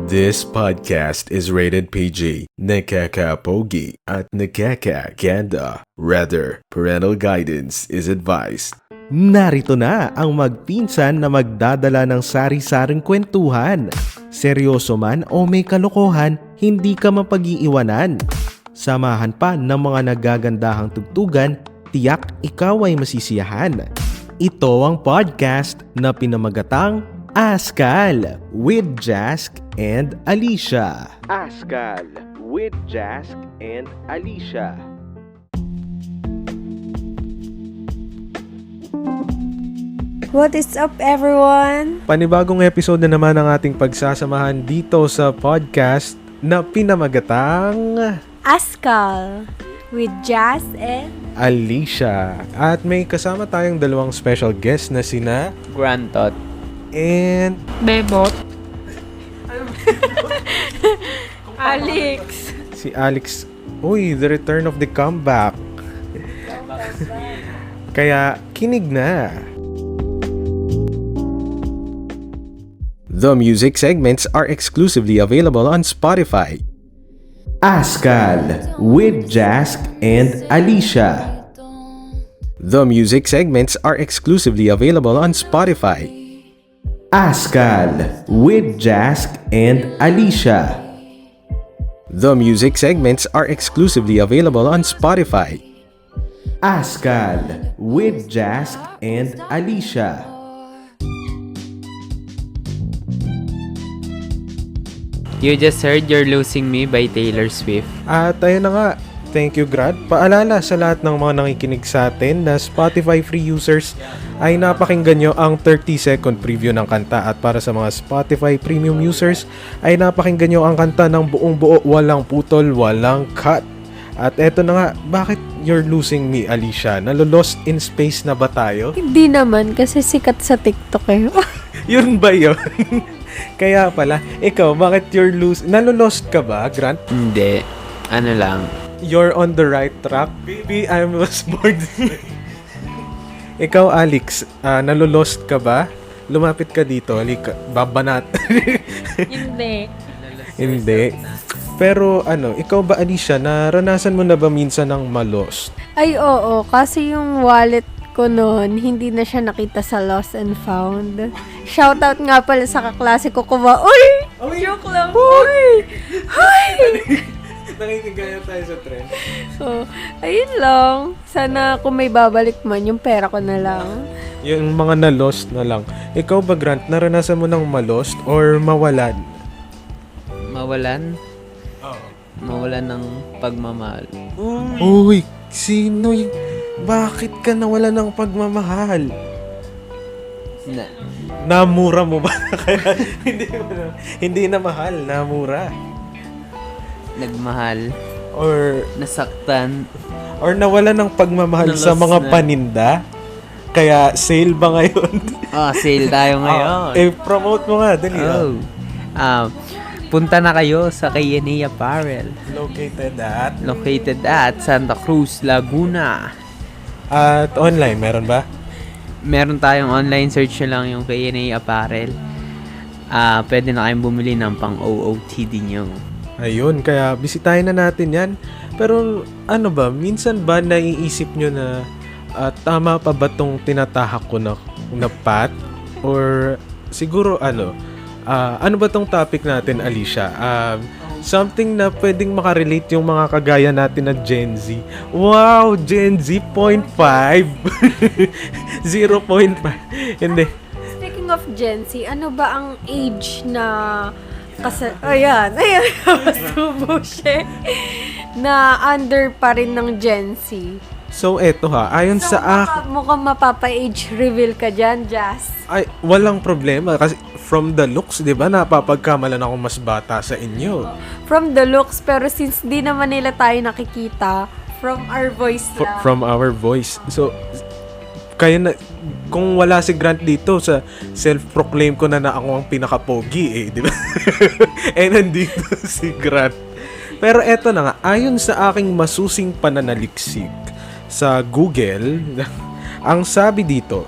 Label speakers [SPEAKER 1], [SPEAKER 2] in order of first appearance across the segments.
[SPEAKER 1] This podcast is rated PG. Nakaka-pogi at nakaka-ganda. Rather, parental guidance is advised. Narito na ang magpinsan na magdadala ng sari-saring kwentuhan. Seryoso man o may kalokohan, hindi ka mapag-iiwanan. Samahan pa ng mga nagagandahang tugtugan, tiyak ikaw ay masisiyahan. Ito ang podcast na pinamagatang Askal with Jask and Alicia. Askal with Jask and Alicia.
[SPEAKER 2] What is up, everyone?
[SPEAKER 1] Panibagong episode na naman ang ating pagsasamahan dito sa podcast na pinamagatang
[SPEAKER 2] Askal with Jazz and
[SPEAKER 1] Alicia. At may kasama tayong dalawang special guest na sina
[SPEAKER 3] Grantot
[SPEAKER 1] and
[SPEAKER 3] Bebot.
[SPEAKER 2] Alex.
[SPEAKER 1] si Alex. Uy, the return of the comeback. Kaya kinig na. The music segments are exclusively available on Spotify. Askal with Jask and Alicia. The music segments are exclusively available on Spotify. Askal with Jask and Alicia. The music segments are exclusively available on Spotify. Askal with Jask and Alicia.
[SPEAKER 3] You just heard You're Losing Me by Taylor Swift.
[SPEAKER 1] At ayun na nga, thank you Grad. Paalala sa lahat ng mga nakikinig sa atin na Spotify free users ay napakinggan nyo ang 30-second preview ng kanta. At para sa mga Spotify premium users ay napakinggan nyo ang kanta ng buong buo, walang putol, walang cut. At eto na nga, bakit You're Losing Me, Alicia? Nalo-lost in space na ba tayo?
[SPEAKER 2] Hindi naman, kasi sikat sa TikTok eh.
[SPEAKER 1] Yun ba yun? Kaya pala, ikaw, bakit nalo-lost ka ba, Grant?
[SPEAKER 3] Hindi. Ano lang.
[SPEAKER 1] You're on the right track. Baby, I was born this way. Ikaw, Alex, nalo-lost ka ba? Lumapit ka dito. Halika, babanat.
[SPEAKER 2] Hindi.
[SPEAKER 1] Hindi. Pero ikaw ba, Alicia, naranasan mo na ba minsan ng ma-lost?
[SPEAKER 2] Ay, oo. Kasi yung wallet ko noon, hindi na siya nakita sa Lost and Found. Shoutout nga pala sa kaklase ko ba, uy! Joke lang. Uy! Uy!
[SPEAKER 1] Nakikigaya tayo sa trend.
[SPEAKER 2] So, ayun lang. Sana kung may babalik man, yung pera ko na lang.
[SPEAKER 1] Yung mga na-lost na lang. Ikaw ba, Grant, naranasan mo ng ma-lost or mawalan?
[SPEAKER 3] Mawalan? Oo. Mawalan ng pagmamahal.
[SPEAKER 1] Uy, sino yung... Bakit ka nawala ng pagmamahal? Namura mo ba? Kaya hindi na mahal, namura.
[SPEAKER 3] Nagmahal.
[SPEAKER 1] Or
[SPEAKER 3] Nasaktan.
[SPEAKER 1] nawala ng pagmamahal sa
[SPEAKER 3] Nalos
[SPEAKER 1] mga
[SPEAKER 3] na.
[SPEAKER 1] paninda? Kaya sale ba ngayon?
[SPEAKER 3] Sale tayo ngayon.
[SPEAKER 1] Promote mo nga, dali.
[SPEAKER 3] Punta na kayo sa K&A Apparel.
[SPEAKER 1] Located
[SPEAKER 3] Located at Santa Cruz, Laguna.
[SPEAKER 1] at online, meron ba?
[SPEAKER 3] Meron tayong online search nyo lang yung K&A Apparel. Pwede na kayong bumili ng pang OOTD nyo.
[SPEAKER 1] Ayun, kaya bisitahin na natin yan. Pero ano ba, minsan ba naiisip nyo na tama pa ba tong tinatahak ko na path? Or siguro ano ba tong topic natin, Alicia? Something na pwedeng makarelate yung mga kagaya natin na Gen Z. Wow, Gen Z 0.5. 0.5. Hindi.
[SPEAKER 2] Speaking of Gen Z, ano ba ang age na ayan, subo siya na under pa rin ng Gen Z?
[SPEAKER 1] So eto ha, ayon
[SPEAKER 2] So,
[SPEAKER 1] sa
[SPEAKER 2] mukhang mapapa-age reveal ka dyan, Jazz.
[SPEAKER 1] ay walang problema kasi from the looks, 'di ba? Napapagkamalan ako mas bata sa inyo.
[SPEAKER 2] From the looks, pero since di naman nila tayo nakikita, from our voice lang.
[SPEAKER 1] From our voice. So kaya na kung wala si Grant dito sa self-proclaim ko na ako ang pinaka-pogi 'di ba? Nandito si Grant. Pero eto na nga, ayon sa aking masusing pananaliksik sa Google, ang sabi dito,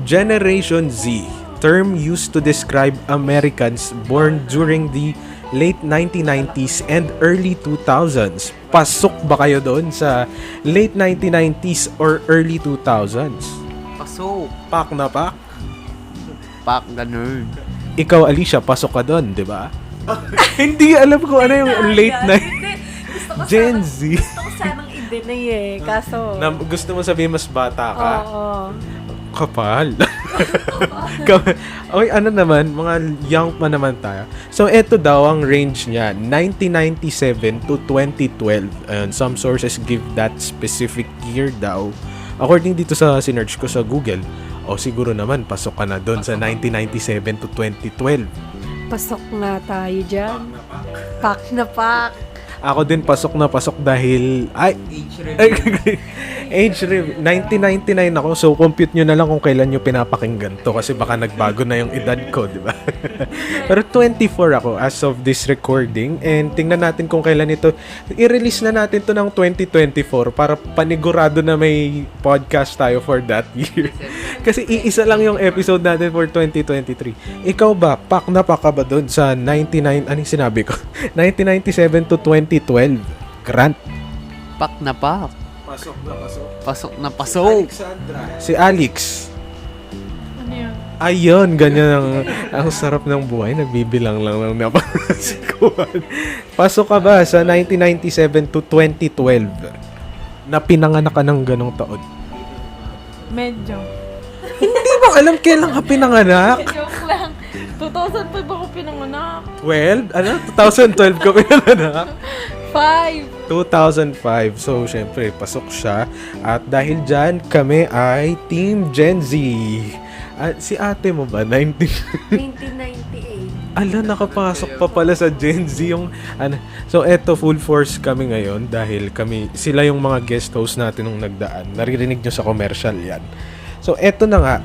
[SPEAKER 1] Generation Z term used to describe Americans born during the late 1990s and early 2000s. Pasok ba kayo doon sa late 1990s or early 2000s?
[SPEAKER 3] Pasok.
[SPEAKER 1] Pak na pak.
[SPEAKER 3] Pak ganun.
[SPEAKER 1] Ikaw, Alicia, pasok ka doon, di ba? Hindi alam ko ano yung late night. Gen Z.
[SPEAKER 2] Gusto ko sanang i-deny kaso...
[SPEAKER 1] Gusto mo sabihin mas bata ka?
[SPEAKER 2] Oo.
[SPEAKER 1] Kapal. Okay, ano naman, mga young pa naman tayo. So, eto daw ang range niya, 1997 to 2012. Ayun, some sources give that specific year daw. According dito sa sinearch ko sa Google, siguro naman, pasok ka na doon sa 1997 to 2012.
[SPEAKER 2] Pasok nga tayo dyan. Pak na pak.
[SPEAKER 1] Ako din pasok na pasok dahil age review 1999 ako, so compute nyo na lang kung kailan nyo pinapakinggan to kasi baka nagbago na yung edad ko, di ba? Pero 24 ako as of this recording, and tingnan natin kung kailan ito i-release na natin to ng 2024 para panigurado na may podcast tayo for that year. Kasi iisa lang yung episode natin for 2023. Ikaw ba, pak na pak ka ba doon sa 99, anong sinabi ko? 1997 to 2012. Grant.
[SPEAKER 3] Pak na pak.
[SPEAKER 1] Pasok na pasok.
[SPEAKER 3] Pasok na pasok.
[SPEAKER 1] Alexandra. Si Alex.
[SPEAKER 2] Ano yun?
[SPEAKER 1] Ayun, ganyan ang sarap ng buhay. Nagbibilang lang ng napakasikuan. Pasok ka ba sa 1997 to 2012? Na pinanganak ka ng ganong taon?
[SPEAKER 2] Medyo.
[SPEAKER 1] Hindi mo alam kailan ka pinanganak?
[SPEAKER 2] Joke lang. 2005 ako pinanganak.
[SPEAKER 1] 12? Ano? 2012 ka pinanganak?
[SPEAKER 2] 5.
[SPEAKER 1] 2005. So, syempre, pasok siya. At dahil dyan, kami ay Team Gen Z. Si ate mo ba?
[SPEAKER 2] 1998.
[SPEAKER 1] Ala, nakapasok pa pala sa Gen Z yung... So, eto, full force kami ngayon dahil sila yung mga guest host natin nung nagdaan. Naririnig nyo sa commercial yan. So, eto na nga.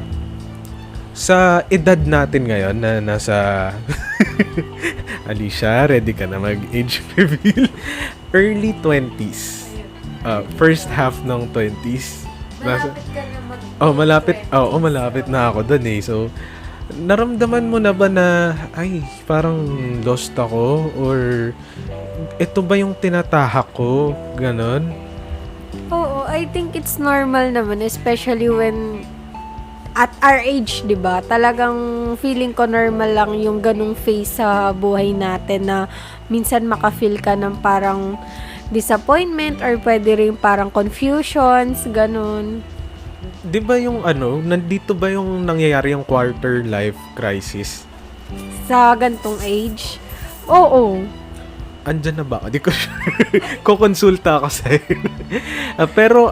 [SPEAKER 1] Sa edad natin ngayon na nasa... Alicia, ready ka na mag-age reveal? Early 20s. First half ng 20s.
[SPEAKER 2] Malapit ka na mag...
[SPEAKER 1] malapit na ako doon eh. So, naramdaman mo na ba na, ay, parang lost ako? Or, ito ba yung tinatahak ko? Ganon?
[SPEAKER 2] Oo, I think it's normal naman, especially when at our age, 'di ba? Talagang feeling ko normal lang yung ganung phase sa buhay natin na minsan maka-feel ka ng parang disappointment or pwede rin parang confusions, ganun.
[SPEAKER 1] 'Di ba yung nandito ba yung nangyayari yung quarter life crisis?
[SPEAKER 2] Sa gantong age? Oo.
[SPEAKER 1] Andyan na ba? Di ko sure. Kukonsulta ako sa'yo. Pero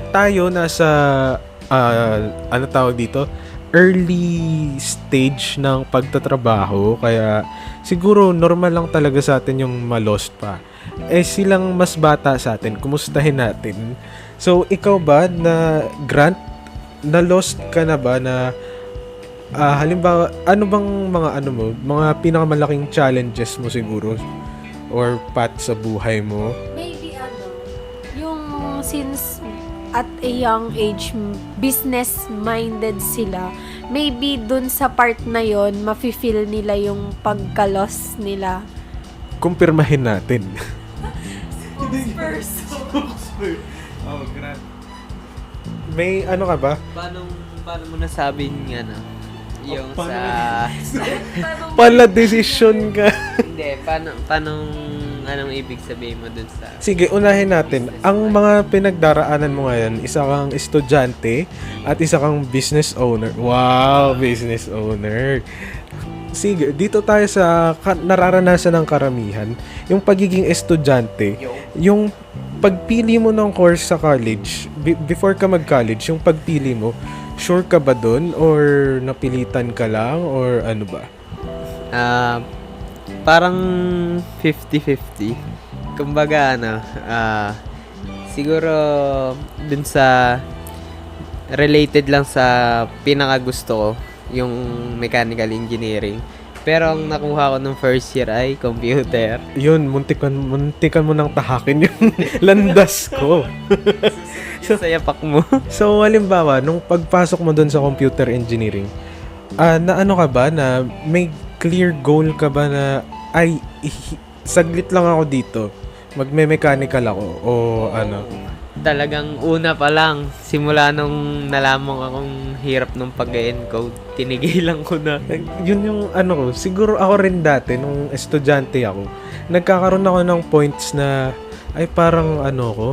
[SPEAKER 1] tayo nasa tawag dito? Early stage ng pagtatrabaho. Kaya siguro normal lang talaga sa atin yung ma-lost pa. Silang mas bata sa atin. Kumustahin natin. So, ikaw ba na Grant, na-lost ka na ba na halimbawa, ano bang mga pinakamalaking challenges mo siguro? Or path sa buhay mo?
[SPEAKER 2] Maybe yung since at a young age, business-minded sila, maybe dun sa part na yon mafe-feel nila yung pagka-loss nila.
[SPEAKER 1] Kumpirmahin natin. Grant. May ka ba?
[SPEAKER 3] Paano mo nasabing yung sa...
[SPEAKER 1] Pala decision ka.
[SPEAKER 3] Hindi, anong ibig sabihin mo dun sa...
[SPEAKER 1] Sige, unahin natin. Ang mga pinagdaraanan mo ngayon, isa kang estudyante at isa kang business owner. Wow, business owner. Sige, dito tayo sa nararanasan ng karamihan. Yung pagiging estudyante, yung pagpili mo ng course sa college, before ka mag-college, yung pagpili mo, sure ka ba dun? Or napilitan ka lang? Or ano ba?
[SPEAKER 3] Parang 50-50. Kumbaga, siguro dun sa related lang sa pinakagusto ko, yung mechanical engineering. Pero ang nakuha ko nung first year ay computer.
[SPEAKER 1] Yun, muntikan mo nang tahakin yung landas ko.
[SPEAKER 3] So, sa yapak mo.
[SPEAKER 1] So, halimbawa, nung pagpasok mo dun sa computer engineering,
[SPEAKER 4] na ano ka ba, na may clear goal ka ba na, ay, saglit lang ako dito, magme-mechanical ako, o ano?
[SPEAKER 3] Talagang una pa lang, simula nung nalaman akong hirap nung pag-encode, tinigilan ko na.
[SPEAKER 4] Yun yung ano ko, siguro ako rin dati, nung estudyante ako, nagkakaroon ako ng points na, ay parang ano ko,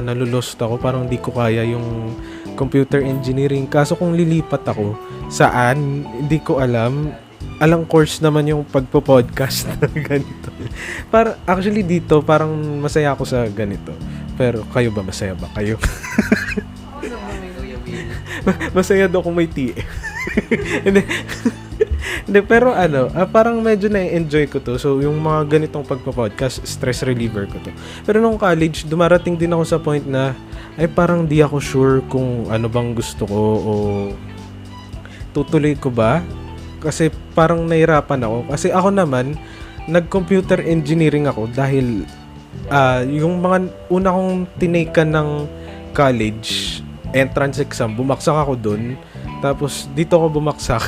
[SPEAKER 4] nalulost ako, parang di ko kaya yung computer engineering. Kaso kung lilipat ako, saan, hindi ko alam. Alang course naman yung pagpo-podcast na ganito. Actually dito, parang masaya ako sa ganito. Pero kayo ba, masaya ba kayo? Masaya daw kung may tea. Hindi. Hindi, pero ano, parang medyo na-enjoy ko to. So, yung mga ganitong pagpa-podcast, stress reliever ko to. Pero nung college, dumarating din ako sa point na, ay parang di ako sure kung ano bang gusto ko o tutuloy ko ba? Kasi parang nahirapan ako. Kasi ako naman, nag-computer engineering ako dahil yung mga una kong tinaken ng college, entrance exam, bumaksak ako dun. Tapos dito ako bumaksak.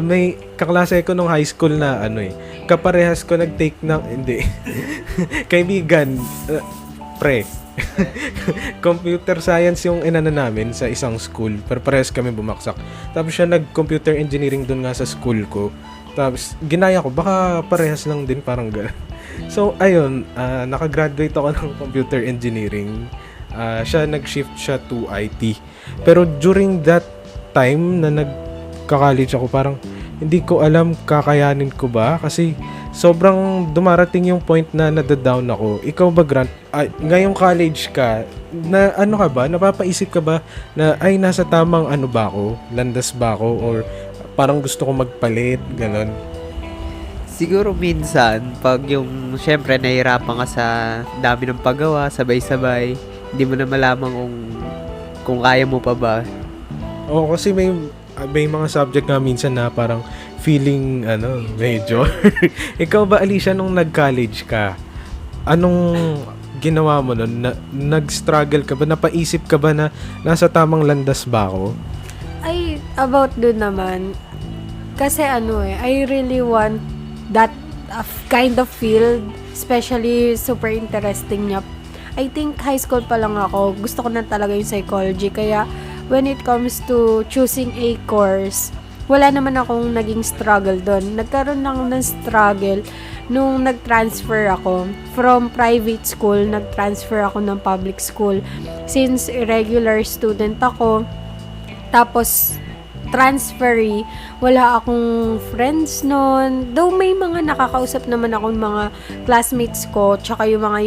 [SPEAKER 4] May kaklase ko nung high school na kaparehas ko nag-take ng, hindi, kaibigan, pre. Computer science yung inana namin sa isang school, pero parehas kami bumaksak. Tapos siya nag-computer engineering dun nga sa school ko. Tapos ginaya ko, baka parehas lang din, parang gano'n. So ayun, nakagraduate ako ng computer engineering. Siya nag-shift siya to IT. Pero during that time na nagka-college ako, parang hindi ko alam kakayanin ko ba, kasi sobrang dumarating yung point na nadadown ako. Ikaw ba, Grant? Ngayong college ka, na ano ka ba? Napapaisip ka ba na ay nasa tamang ano ba ako? Landas ba ako? Or parang gusto ko magpalit? Ganon.
[SPEAKER 3] Siguro minsan, pag yung syempre nahihirapan ka sa dami ng paggawa, sabay-sabay, hindi mo na malaman kung kaya mo pa ba.
[SPEAKER 4] Oo, kasi may mga subject nga minsan na parang feeling medyo. Ikaw ba, Alicia, nung nag-college ka, anong ginawa mo nun? Nag-struggle ka ba? Napaisip ka ba na nasa tamang landas ba ako?
[SPEAKER 2] Ay, about dun naman. Kasi I really want that kind of field. Especially, super interesting niya. I think high school pa lang ako, gusto ko na talaga yung psychology. Kaya, when it comes to choosing a course, wala naman akong naging struggle doon. Nagkaroon lang ng struggle nung nag-transfer ako from private school, nag-transfer ako ng public school. Since irregular student ako, tapos transferee, wala akong friends noon. Though may mga nakakausap naman akong mga classmates ko, tsaka yung mga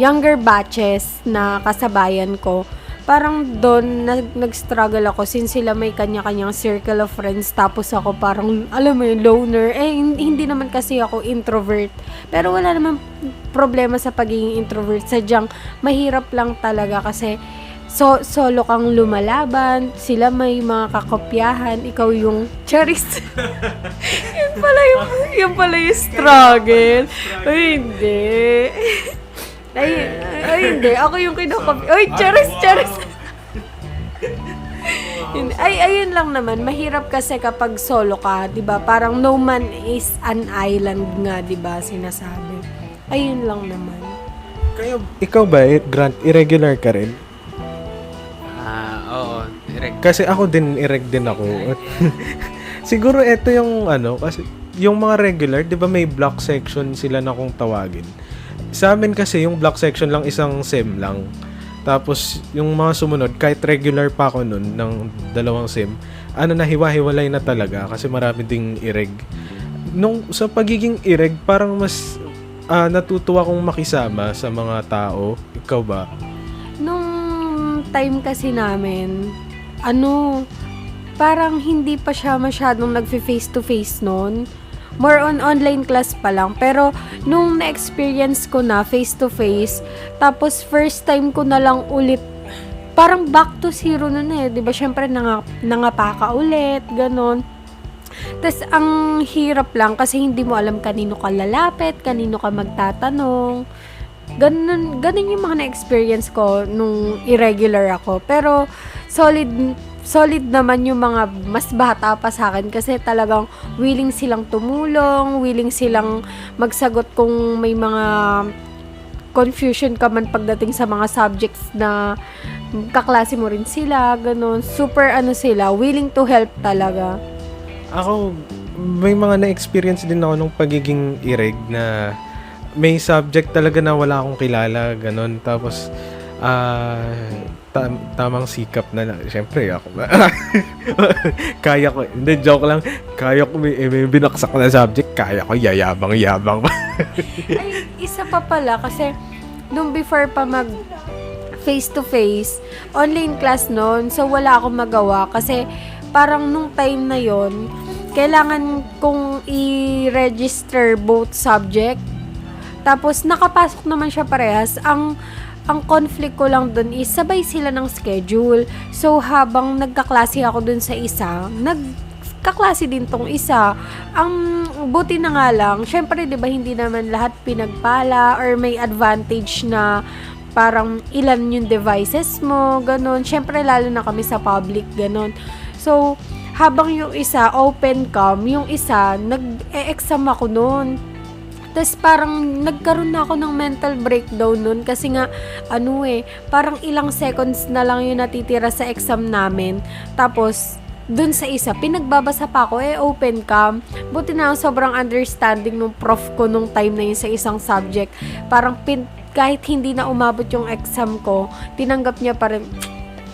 [SPEAKER 2] younger batches na kasabayan ko. Parang doon nag-struggle ako since sila may kanya-kanyang circle of friends, tapos ako parang, alam mo yun, loner. Hindi naman kasi ako introvert. Pero wala naman problema sa pagiging introvert. Sadyang mahirap lang talaga kasi solo kang lumalaban, sila may mga kakopyahan, ikaw yung charis. yun pala yung struggle. Ay, hindi. Ay, hindi. Ako yung kinakopya. Ay, charis. Ayun lang naman. Mahirap kasi kapag solo ka, 'di ba? Parang no man is an island nga, 'di ba? Sinasabi. Ayun lang naman.
[SPEAKER 4] Ikaw ba, Grant, irregular ka rin?
[SPEAKER 3] Oo.
[SPEAKER 4] Kasi ako din, din ako. Siguro ito yung kasi yung mga regular, 'di ba may block section sila na kung tawagin. Sa amin kasi yung block section lang isang sem lang. Tapos yung mga sumunod, kahit regular pa ako nun ng 2 sem, nahiwa-hiwalay na talaga kasi marami ding ireg. Nung sa pagiging ireg, parang mas natutuwa kong makisama sa mga tao. Ikaw ba?
[SPEAKER 2] Nung time kasi namin, parang hindi pa siya masyadong nag-face to face noon. More on online class pa lang. Pero, nung na-experience ko na face-to-face, tapos first time ko na lang ulit, parang back to zero na diba? Syempre, nangapa ka ulit, ganon. Tapos, ang hirap lang kasi hindi mo alam kanino ka lalapit, kanino ka magtatanong. Ganun yung mga na-experience ko nung irregular ako. Pero, solid solid naman yung mga mas bata pa sa akin kasi talagang willing silang tumulong, willing silang magsagot kung may mga confusion ka man pagdating sa mga subjects na kaklase mo rin sila, ganun. Super sila, willing to help talaga.
[SPEAKER 4] Ako, may mga na-experience din ako nung pagiging ireg na may subject talaga na wala akong kilala, ganun. Tapos, tamang sikap na lang. Siyempre, ako kaya ko, hindi, joke lang. Kaya ko, may binaksak na subject, kaya ko, yayabang-yabang pa.
[SPEAKER 2] Ay, isa pa pala kasi nung before pa mag face-to-face, online class noon, so wala akong magawa kasi parang nung time na yon kailangan kong i-register both subject. Tapos nakapasok naman siya parehas. Ang conflict ko lang dun is sabay sila ng schedule. So habang nagkaklase ako dun sa isa, nagkaklase din tong isa. Ang buti na nga lang, syempre 'di ba hindi naman lahat pinagpala or may advantage na parang ilan yung devices mo, ganun. Syempre lalo na kami sa public, ganun. So habang yung isa open cam, yung isa nag-e-exam ako noon. Tapos parang nagkaroon na ako ng mental breakdown nun kasi nga parang ilang seconds na lang yung natitira sa exam namin. Tapos dun sa isa, pinagbabasa pa ako, open cam. Buti na sobrang understanding nung prof ko nung time na yun sa isang subject. Parang kahit hindi na umabot yung exam ko, tinanggap niya pa rin.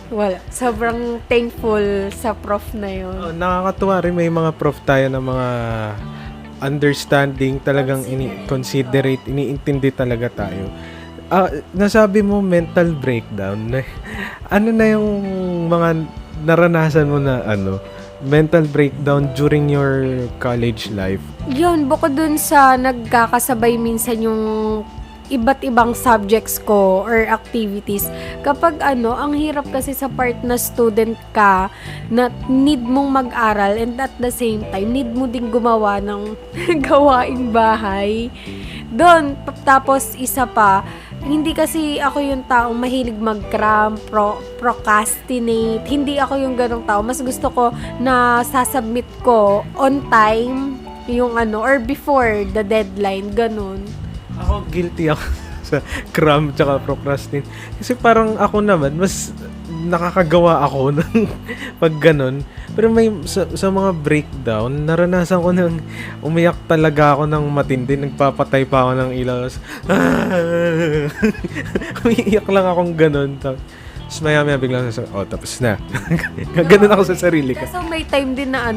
[SPEAKER 2] Wala. Sobrang thankful sa prof na yun.
[SPEAKER 4] Nakakatuwa rin, may mga prof tayo na mga understanding, talagang considerate, iniintindi talaga tayo. Nasabi mo mental breakdown. Ano na yung mga naranasan mo na mental breakdown during your college life?
[SPEAKER 2] Yun, bukod dun sa nagkakasabay minsan yung iba't ibang subjects ko or activities. Kapag ang hirap kasi sa part na student ka, na need mong mag-aral and at the same time, need mo ding gumawa ng gawaing bahay. Doon, tapos isa pa, hindi kasi ako yung taong mahilig mag-cram, procrastinate. Hindi ako yung ganong tao. Mas gusto ko na sasubmit ko on time, yung or before the deadline, ganun.
[SPEAKER 4] Ako, guilty ako sa cram tsaka procrastinate. Kasi parang ako naman, mas nakakagawa ako ng pag ganun. Pero may sa mga breakdown, naranasan ko nang umiyak talaga ako ng matindi. Nagpapatay pa ako ng ilaw. Umiiyak lang akong ganun. Tapos maya-maya biglang tapos na. Ganun ako sa sarili ko.
[SPEAKER 2] So may time din na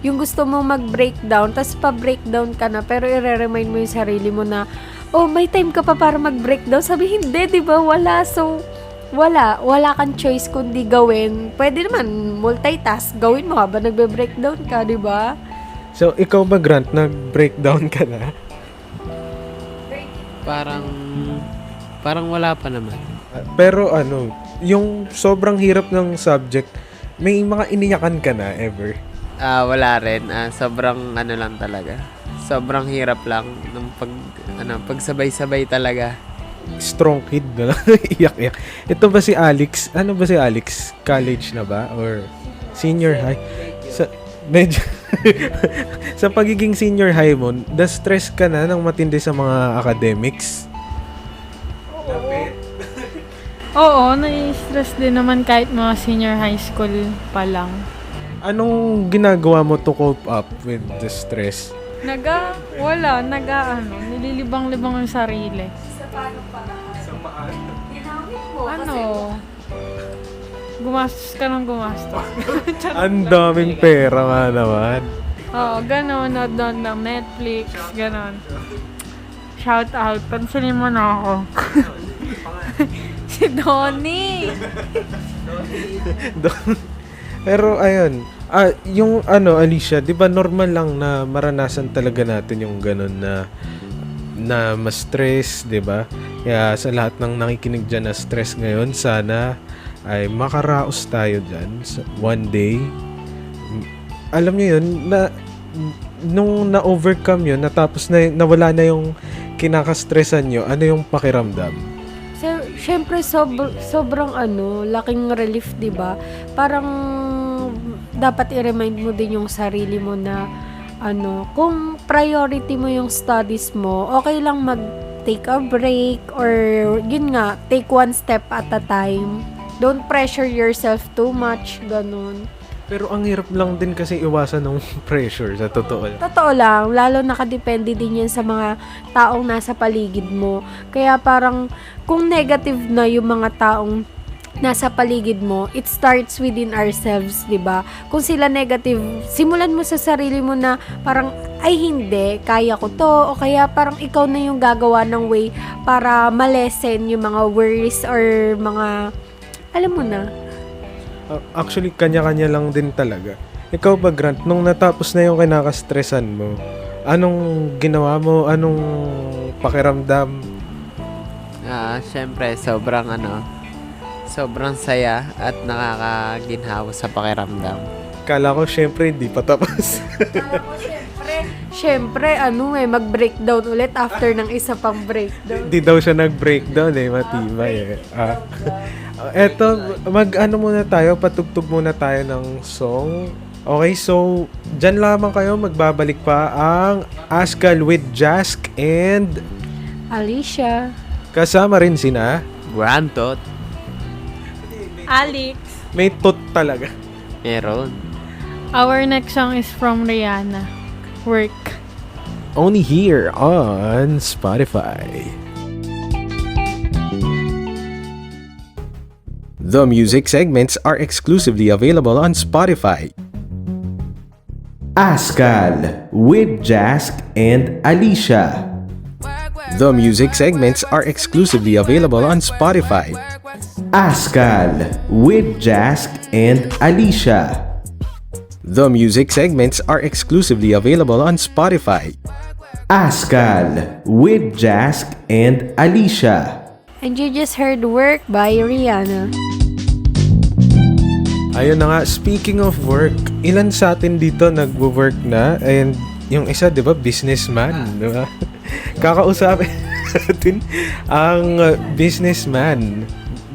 [SPEAKER 2] yung gusto mo mag-breakdown, tapos pa-breakdown ka na, pero i-remind mo yung sarili mo na, may time ka pa para mag-breakdown. Sabi, hindi, di ba? Wala. So, wala kang choice kundi gawin. Pwede naman, multitask. Gawin mo habang nagbe-breakdown ka, di ba?
[SPEAKER 4] So, ikaw ba, Grant, nag-breakdown ka na?
[SPEAKER 3] Parang wala pa naman.
[SPEAKER 4] Pero yung sobrang hirap ng subject, may mga iniyakan ka na ever?
[SPEAKER 3] Wala rin. Sobrang lang talaga. Sobrang hirap lang ng pagsabay-sabay talaga.
[SPEAKER 4] Strong kid na lang. Iyak-iyak. Ito ba si Alex? Ano ba si Alex? College na ba? Or senior high? Medyo sa pagiging senior high mo, na-stress ka na ng matindi sa mga academics?
[SPEAKER 5] Oo, nai-stress din naman kahit mga senior high school pa lang.
[SPEAKER 4] Anong ginagawa mo to cope up with the stress?
[SPEAKER 5] Nililibang-libang yung sarili. Gumastos ka ng gumastos.
[SPEAKER 4] Ang daming pera nga naman.
[SPEAKER 5] Oo, gano'n, nood ng Netflix, gano'n. Shout out, pansinin mo na ako. Si Donnie!
[SPEAKER 4] Pero ayun, yung Alicia, 'di ba normal lang na maranasan talaga natin yung ganun na ma-stress, 'di ba? Kaya sa lahat ng nakikinig diyan na stress ngayon, sana ay makaraos tayo diyan one day. Alam niyo 'yun na nung na-overcome 'yun, natapos na nawala na yung kinaka-stressan niyo, ano yung pakiramdam?
[SPEAKER 2] So, syempre sobrang laking relief, 'di ba? Parang dapat i-remind mo din yung sarili mo na kung priority mo yung studies mo, okay lang mag-take a break or yun nga, take one step at a time. Don't pressure yourself too much, ganun.
[SPEAKER 4] Pero ang hirap lang din kasi iwasan ng pressure, sa totoo lang.
[SPEAKER 2] Totoo lang, lalo nakadepende din yan sa mga taong nasa paligid mo. Kaya parang kung negative na yung mga taong nasa paligid mo, it starts within ourselves, 'di ba? Kung sila negative, simulan mo sa sarili mo na parang ay hindi, kaya ko to, o kaya parang ikaw na yung gagawa ng way para malesen yung mga worries or mga alam mo na.
[SPEAKER 4] Actually, kanya-kanya lang din talaga. Ikaw ba, Grant, nung natapos na yung kinakastressan mo, anong ginawa mo? Anong pakiramdam?
[SPEAKER 3] Syempre, sobrang saya at nakakaginhawa sa pakiramdam.
[SPEAKER 4] Kala ko, syempre, hindi pa tapos.
[SPEAKER 2] Syempre, mag-breakdown ulit after ng isa pang breakdown.
[SPEAKER 4] Hindi daw siya nag-breakdown matibay Eto, muna tayo, patugtog muna tayo ng song. Okay, so, dyan lamang kayo, magbabalik pa ang Askal with Jask and
[SPEAKER 2] Alicia.
[SPEAKER 4] kasama rin sina
[SPEAKER 3] Grantot,
[SPEAKER 5] Alex.
[SPEAKER 4] may tot talaga.
[SPEAKER 3] meron.
[SPEAKER 5] Our next song is from Rihanna. Work.
[SPEAKER 4] Only here on Spotify.
[SPEAKER 1] The music segments are exclusively available on Spotify. Askal with Jask and Alicia. The music segments are exclusively available on Spotify. Askal with Jask and Alicia. The music segments are exclusively available on Spotify. Askal with Jask and Alicia.
[SPEAKER 2] And you just heard Work by Rihanna.
[SPEAKER 4] Ayun na nga, speaking of work, ilan sa atin dito nagwo-work na? And yung isa, di ba, businessman, di ba? Kakausapin natin ang businessman.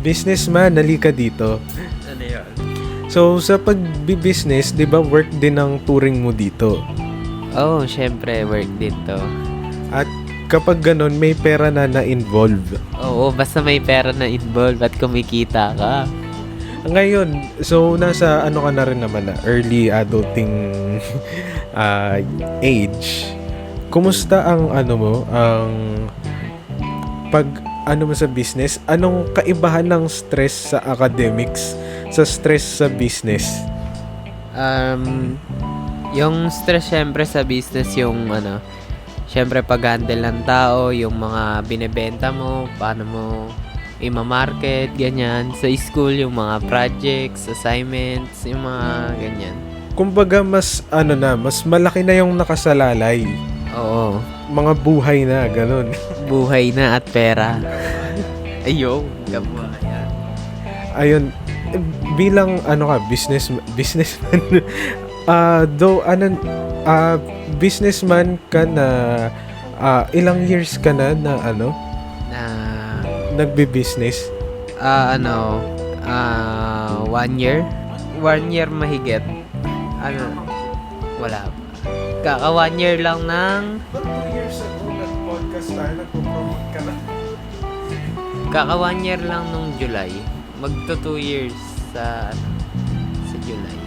[SPEAKER 4] Businessman, nalika dito.
[SPEAKER 3] Ano yun?
[SPEAKER 4] So, sa pag-business, di ba, work din ang touring mo dito?
[SPEAKER 3] Oh, syempre, work din to.
[SPEAKER 4] At kapag ganun, may pera na na-involve.
[SPEAKER 3] Oo, basta may pera na involved at kumikita ka.
[SPEAKER 4] Ngayon, so nasa ka na rin naman na early adulting age. Kumusta ang ang pag mo sa business? Anong kaibahan ng stress sa academics sa stress sa business?
[SPEAKER 3] Yung stress syempre sa business yung syempre pag-handle ng tao, yung mga binebenta mo, paano mo i-market, ganyan. Sa school, yung mga projects, assignments, yung mga ganyan.
[SPEAKER 4] Kumbaga mas mas malaki na yung nakasalalay.
[SPEAKER 3] Oo.
[SPEAKER 4] Mga buhay na, ganun.
[SPEAKER 3] Buhay na at pera. Ayo, kabuhayan.
[SPEAKER 4] Ayun, bilang businessman, businessman ka na, ilang years ka na nagbi-business?
[SPEAKER 3] 1 year? 1 year mahigit. Wala pa. Kaka 1 year lang ng...
[SPEAKER 4] 2 years ago, nag-podcast tayo, nagpo-promote ka na.
[SPEAKER 3] Kaka 1 year lang nung July. Magto 2 years sa July.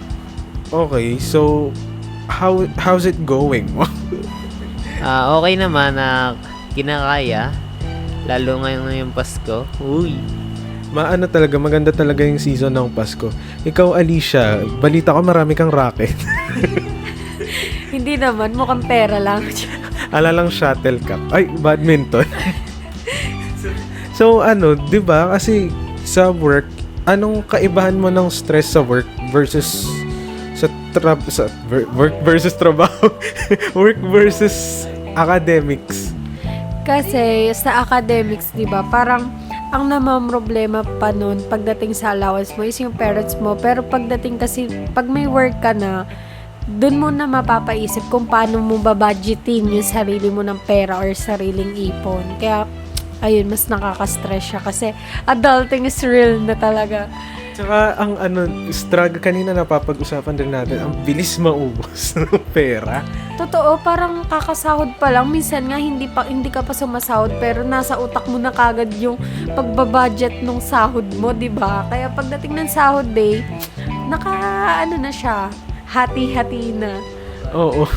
[SPEAKER 4] Okay, so, how's it going?
[SPEAKER 3] Okay naman na kinakaya. Lalo ngayon yung Pasko. Uy!
[SPEAKER 4] Talaga, maganda talaga yung season ng Pasko. Ikaw, Alicia, balita ko marami kang racket.
[SPEAKER 2] Hindi naman, mukhang pera lang.
[SPEAKER 4] Alalang shuttlecock. Ay, badminton. So, di ba? Kasi sa work, anong kaibahan mo ng stress sa work versus work versus trabaho? Work versus academics?
[SPEAKER 2] Kasi sa academics, 'di ba, parang ang namamroblema pa noon pagdating sa allowance mo is yung parents mo. Pero pagdating kasi, pag may work ka na, dun mo na mapapaisip kung paano mo babudgetin yung sarili mo ng pera or sariling ipon. Kaya, ayun, mas nakaka-stress siya kasi adulting is real na talaga.
[SPEAKER 4] Tsaka ang struggle kanina napapag-usapan din natin, ang bilis maubos ng pera.
[SPEAKER 2] Totoo, parang kakasahod pa lang. Minsan nga hindi ka pa sumasahod pero nasa utak mo na kagad yung pagbabudget ng sahod mo, 'di ba? Kaya pagdating ng sahod day, na siya, hati-hati na.
[SPEAKER 4] Oo.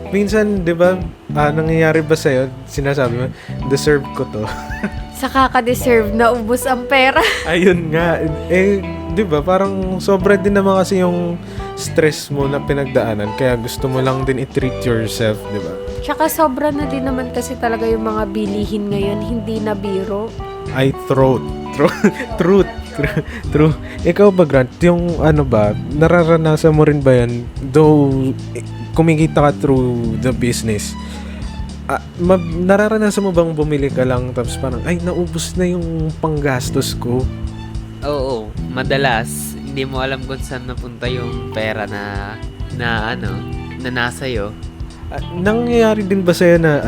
[SPEAKER 4] Minsan, 'di ba, nangyayari ba sa'yo, sinasabi mo, deserve ko to.
[SPEAKER 2] Sa kaka-deserve na ubos ang pera.
[SPEAKER 4] Ayun nga. 'Di ba, parang sobra din naman kasi yung stress mo na pinagdaanan. Kaya gusto mo lang din i-treat yourself, 'di ba?
[SPEAKER 2] Tsaka sobra na din naman kasi talaga yung mga bilihin ngayon, hindi na biro.
[SPEAKER 4] Ay, truth. True. Ikaw ba, Grant, yung ba, nararanasan mo rin ba yan? Though, kumikita ka through the business, nararanasan mo bang bumili ka lang tapos parang, ay, naubos na yung panggastos ko?
[SPEAKER 3] Oo, madalas hindi mo alam kung saan napunta yung pera na nasa'yo.
[SPEAKER 4] Nangyayari din ba sa'yo na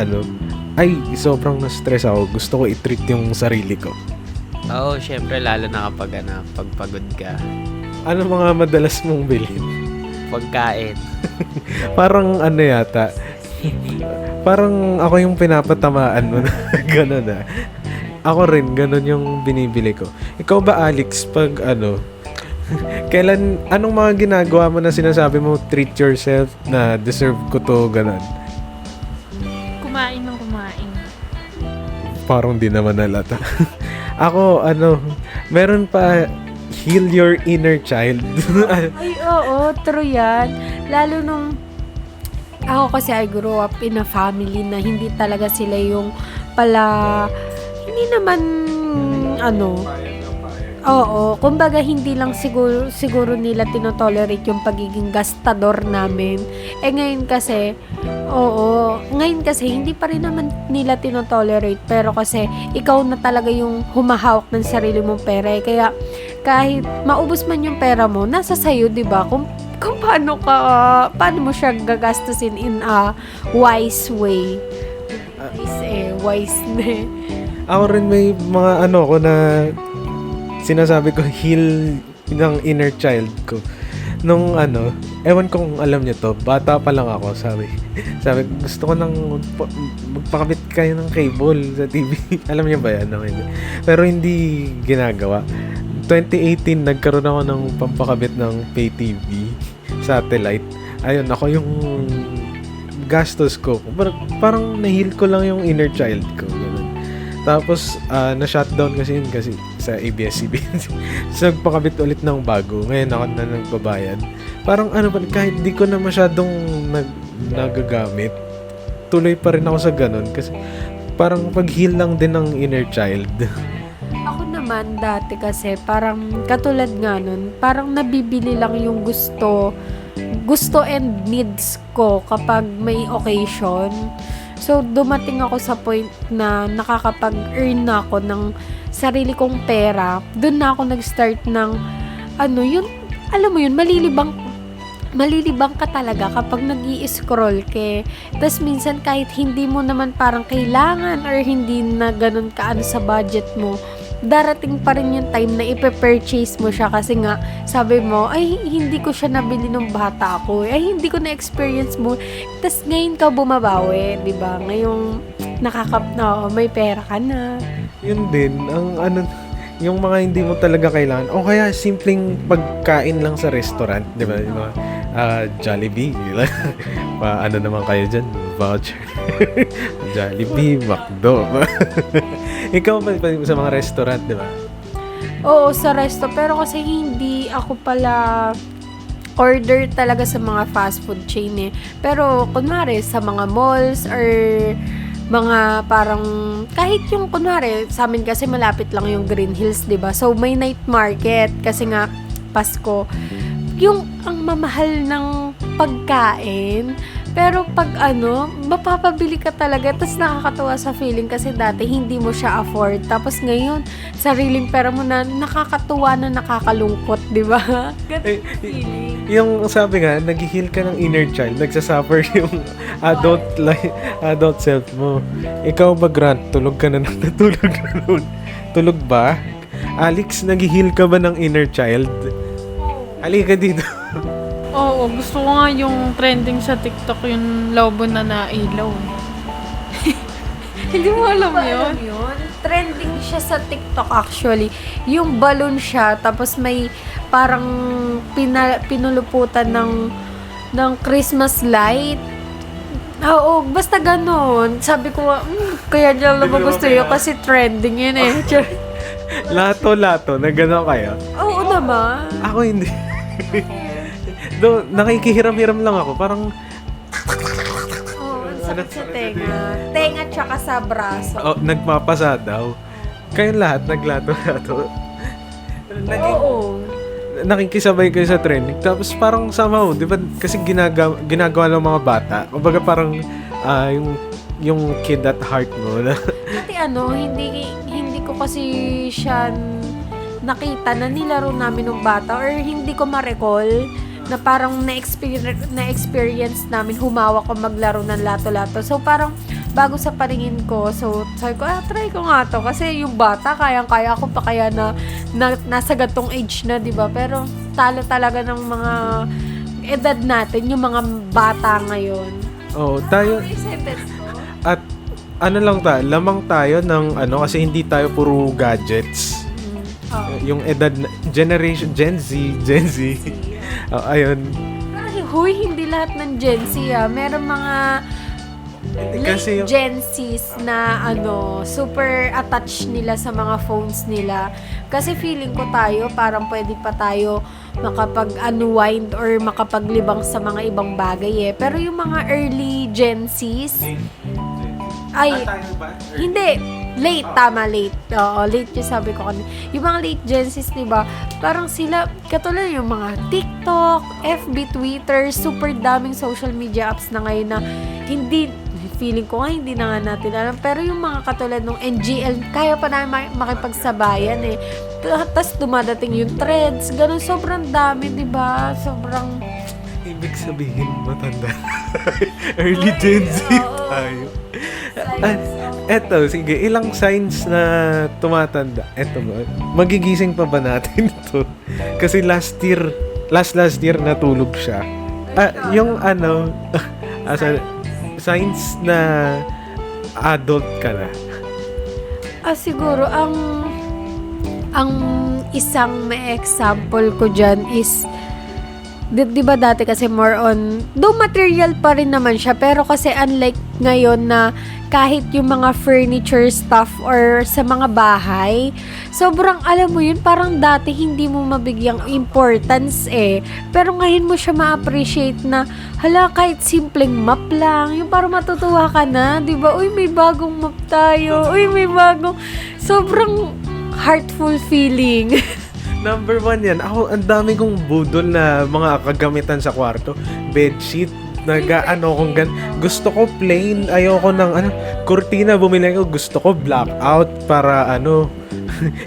[SPEAKER 4] ay, sobrang na-stress ako, gusto ko i-treat yung sarili ko?
[SPEAKER 3] Oo, syempre lalo na kapag pagpagod ka.
[SPEAKER 4] Ano mga madalas mong bilhin?
[SPEAKER 3] Pagkain.
[SPEAKER 4] Parang yata, parang ako yung pinapatamaan mo na gano'n na. Ako rin, gano'n yung binibili ko. Ikaw ba, Alex, pag anong mga ginagawa mo na sinasabi mo, treat yourself, na deserve ko to, gano'n?
[SPEAKER 5] Kumain ng kumain.
[SPEAKER 4] Parang di naman nalata. Ako, meron pa, heal your inner child.
[SPEAKER 2] Ay, oo, true yan. Lalo nung ako kasi I grew up in a family na hindi talaga sila yung hindi naman oo, kumbaga hindi lang siguro nila tinotolerate yung pagiging gastador namin. Ngayon kasi hindi pa rin naman nila tinotolerate, pero kasi ikaw na talaga yung humahawak ng sarili mong pera. Kaya kahit maubos man yung pera mo, nasa sayo, 'di ba? Kung paano mo siya gagastusin in a wise way. Wise na.
[SPEAKER 4] Ako rin may mga ko na sinasabi ko, heal ng inner child ko. Nung ewan kong alam niyo to, bata pa lang ako, sabi gusto ko nang magpakabit kayo ng cable sa TV. Alam niyo ba yan? No, hindi. Pero hindi ginagawa. 2018, nagkaroon ako ng pampakabit ng pay TV, satellite. Ayun, ako yung gastos ko. Parang na-heal ko lang yung inner child ko. Ganun. Tapos, na-shutdown kasi yun kasi sa ABS-CBN. So, nagpakabit ulit ng bago. Ngayon ako na nagbabayad. Parang kahit di ko na masyadong nagagamit, tuloy pa rin ako sa ganun. Kasi parang pag-heal lang din ng inner child.
[SPEAKER 2] Ako naman dati kasi parang katulad nga nun, parang nabibili lang yung gusto and needs ko kapag may occasion. So, dumating ako sa point na nakakapag-earn na ako ng sarili kong pera. Doon na ako nag-start ng, malilibang ka talaga kapag nag-i-scroll ka. Tapos minsan kahit hindi mo naman parang kailangan or hindi na ganun kaano sa budget mo, darating pa rin yung time na ipe-purchase mo siya kasi nga sabi mo, ay hindi ko siya nabili nung bata ako, ay hindi ko na-experience mo, tas ngayon ka bumabawi, di ba? Ngayong may pera ka na.
[SPEAKER 4] Yun din, ang yung mga hindi mo talaga kailangan, o kaya simpleng pagkain lang sa restaurant, di ba? Yung mga Jollibee, naman kayo dyan, voucher. Jollibee, McDo. Ikaw ba sa mga restaurant, di ba?
[SPEAKER 2] Oo, sa resto, pero kasi hindi ako pala order talaga sa mga fast food chain eh. Pero kunwari sa mga malls or mga parang kahit yung kunwari sa amin kasi malapit lang yung Green Hills, 'di ba? So may night market kasi nga Pasko. Yung ang mamahal ng pagkain, pero pag mapapabili ka talaga, tapos nakakatuwa sa feeling kasi dati hindi mo siya afford, tapos ngayon sariling pera mo na, nakakatuwa na nakakalungkot, di ba? Ganun feeling.
[SPEAKER 4] Yung sabi nga, nag-heal ka ng inner child, nagsasuffer yung adult self mo. Ikaw ba, Grant, tulog ka na natutulog na nun? Tulog ba? Alex, nag-heal ka ba ng inner child? Halika dito.
[SPEAKER 5] Oo, gusto ko nga yung trending sa TikTok, yung lobo na nailaw. Hindi mo alam yun?
[SPEAKER 2] Trending siya sa TikTok actually. Yung balloon siya, tapos may parang pinuluputan ng Christmas light. Oo, basta ganon. Sabi ko, kaya niya lumabas yun kasi trending yun eh.
[SPEAKER 4] Lato-lato, na gano'n kayo?
[SPEAKER 2] Oo naman.
[SPEAKER 4] Ako hindi. Do, nakikihiram-hiram lang ako. Parang,
[SPEAKER 2] Oo, ang sakit sa tenga. Tenga tsaka sa braso.
[SPEAKER 4] oh, nagpapasa daw. Kayong lahat, naglato-lato.
[SPEAKER 2] Oo.
[SPEAKER 4] Nakikisabay kayo sa trending. Tapos parang somehow, di ba, kasi ginagawa ng mga bata. Kumbaga parang, yung kid at heart mo.
[SPEAKER 2] Kasi hindi ko kasi siya nakita na nilaro namin ng bata or hindi ko ma-recall na parang na-experience namin humawak o maglaro ng lato-lato. So parang bago sa paningin ko, so sabi ko, try ko nga to. Kasi yung bata, kayang-kaya ko pa kaya na nasa gatong age na, di ba? Pero talo talaga ng mga edad natin, yung mga bata ngayon.
[SPEAKER 4] Oh, tayo, at ano lang lamang tayo ng kasi hindi tayo puro gadgets. Yung edad generation Gen Z. Ayun.
[SPEAKER 2] Pero hindi lahat ng Gen Z meron mga
[SPEAKER 4] Kasi
[SPEAKER 2] late Gen Zs na super attached nila sa mga phones nila. Kasi feeling ko tayo, parang pwede pa tayo makapag-unwind or makapaglibang sa mga ibang bagay eh. Pero yung mga early Gen Zs, ay, hindi. Late, tama, late. Oo, late yung sabi ko kanina. Yung mga late Gen Zs, diba? Parang sila, katulad yung mga TikTok, FB, Twitter, super daming social media apps na ngayon na feeling ko nga hindi na nga natin alam. Pero yung mga katulad ng NGL, kaya pa namin makipagsabayan eh. Tapos dumadating yung threads, ganun, sobrang dami, diba? Sobrang...
[SPEAKER 4] Ibig sabihin, matanda. Early Gen Z tayo. Eto, sige, ilang signs na tumatanda. Eto ba? Magigising pa ba natin ito? Kasi last year natulog siya. Yung signs na adult ka na.
[SPEAKER 2] Siguro, ang isang may example ko dyan is, di ba dati kasi more on, though material pa rin naman siya, pero kasi unlike ngayon na kahit yung mga furniture stuff or sa mga bahay, sobrang alam mo yun, parang dati hindi mo mabigyang importance eh. Pero ngayon mo siya ma-appreciate na, hala, kahit simpleng map lang, yung parang matutuwa ka na, di ba? Uy, may bagong map tayo. Uy, may bagong, sobrang heartful feeling.
[SPEAKER 4] Number 1 yan. Ako, ang dami kong budol na mga kagamitan sa kwarto. Bedsheet, kung gusto ko plain, ayoko ng kurtina, bumili ko, gusto ko blackout para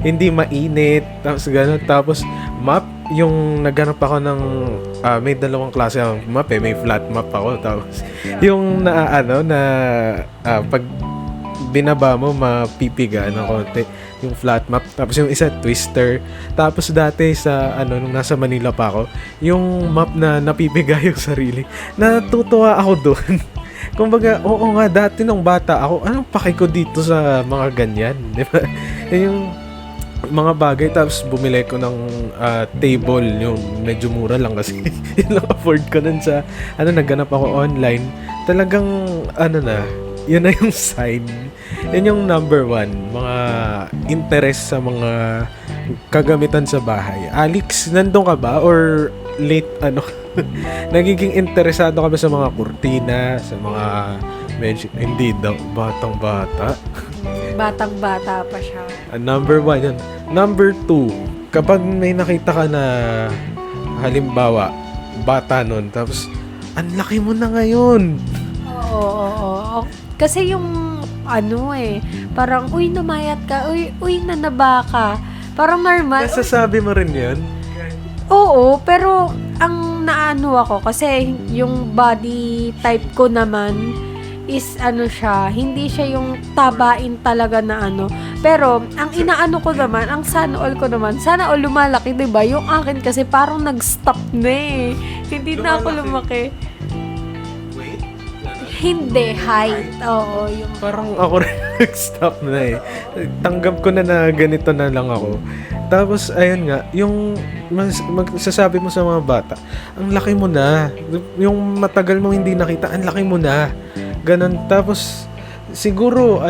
[SPEAKER 4] hindi mainit, tapos gano'n. Tapos map, yung naghanap ako ng may dalawang klase ng map eh, may flat map ako, tapos yung pag binaba mo, mapipiga ng konti yung flat map. Tapos yung isa, twister. Tapos dati nung nasa Manila pa ako, yung map na napipiga yung sarili. Natutuwa ako doon. Kumbaga, oo nga, dati nung bata ako, anong paki ko dito sa mga ganyan? Di ba? Yung mga bagay. Tapos bumili ko ng table, yung medyo mura lang kasi yun lang afford ko nun sa, nagganap ako online. Talagang, yun na yung sign. Yan yung number 1. Mga interest sa mga kagamitan sa bahay. Alex, nandun ka ba? Or late, nagiging interesado ka ba sa mga kurtina? Sa mga, hindi daw, batang-bata?
[SPEAKER 2] Batang-bata pa siya.
[SPEAKER 4] Number 1 yan. Number 2, kapag may nakita ka na, halimbawa, bata nun, tapos, ang laki mo na ngayon.
[SPEAKER 2] Oo. Kasi yung parang, uy, namayat ka, uy, nanaba ka. Parang normal.
[SPEAKER 4] Nasasabi mo rin yan?
[SPEAKER 2] Oo, pero ang naano ako, kasi yung body type ko naman, is ano siya, hindi siya yung tabain talaga na ano. Pero, ang inaano ko naman, ang sana all ko naman, sana all lumalaki, diba? Yung akin kasi parang nag-stop na eh. Hindi na ako lumaki. Hindi, height. Oo, yung...
[SPEAKER 4] Parang ako rin nag-stop na eh. Tanggap ko na ganito na lang ako. Tapos, ayun nga, yung magsasabi mo sa mga bata, ang laki mo na. Yung matagal mo hindi nakita, ang laki mo na. Ganon. Tapos, siguro,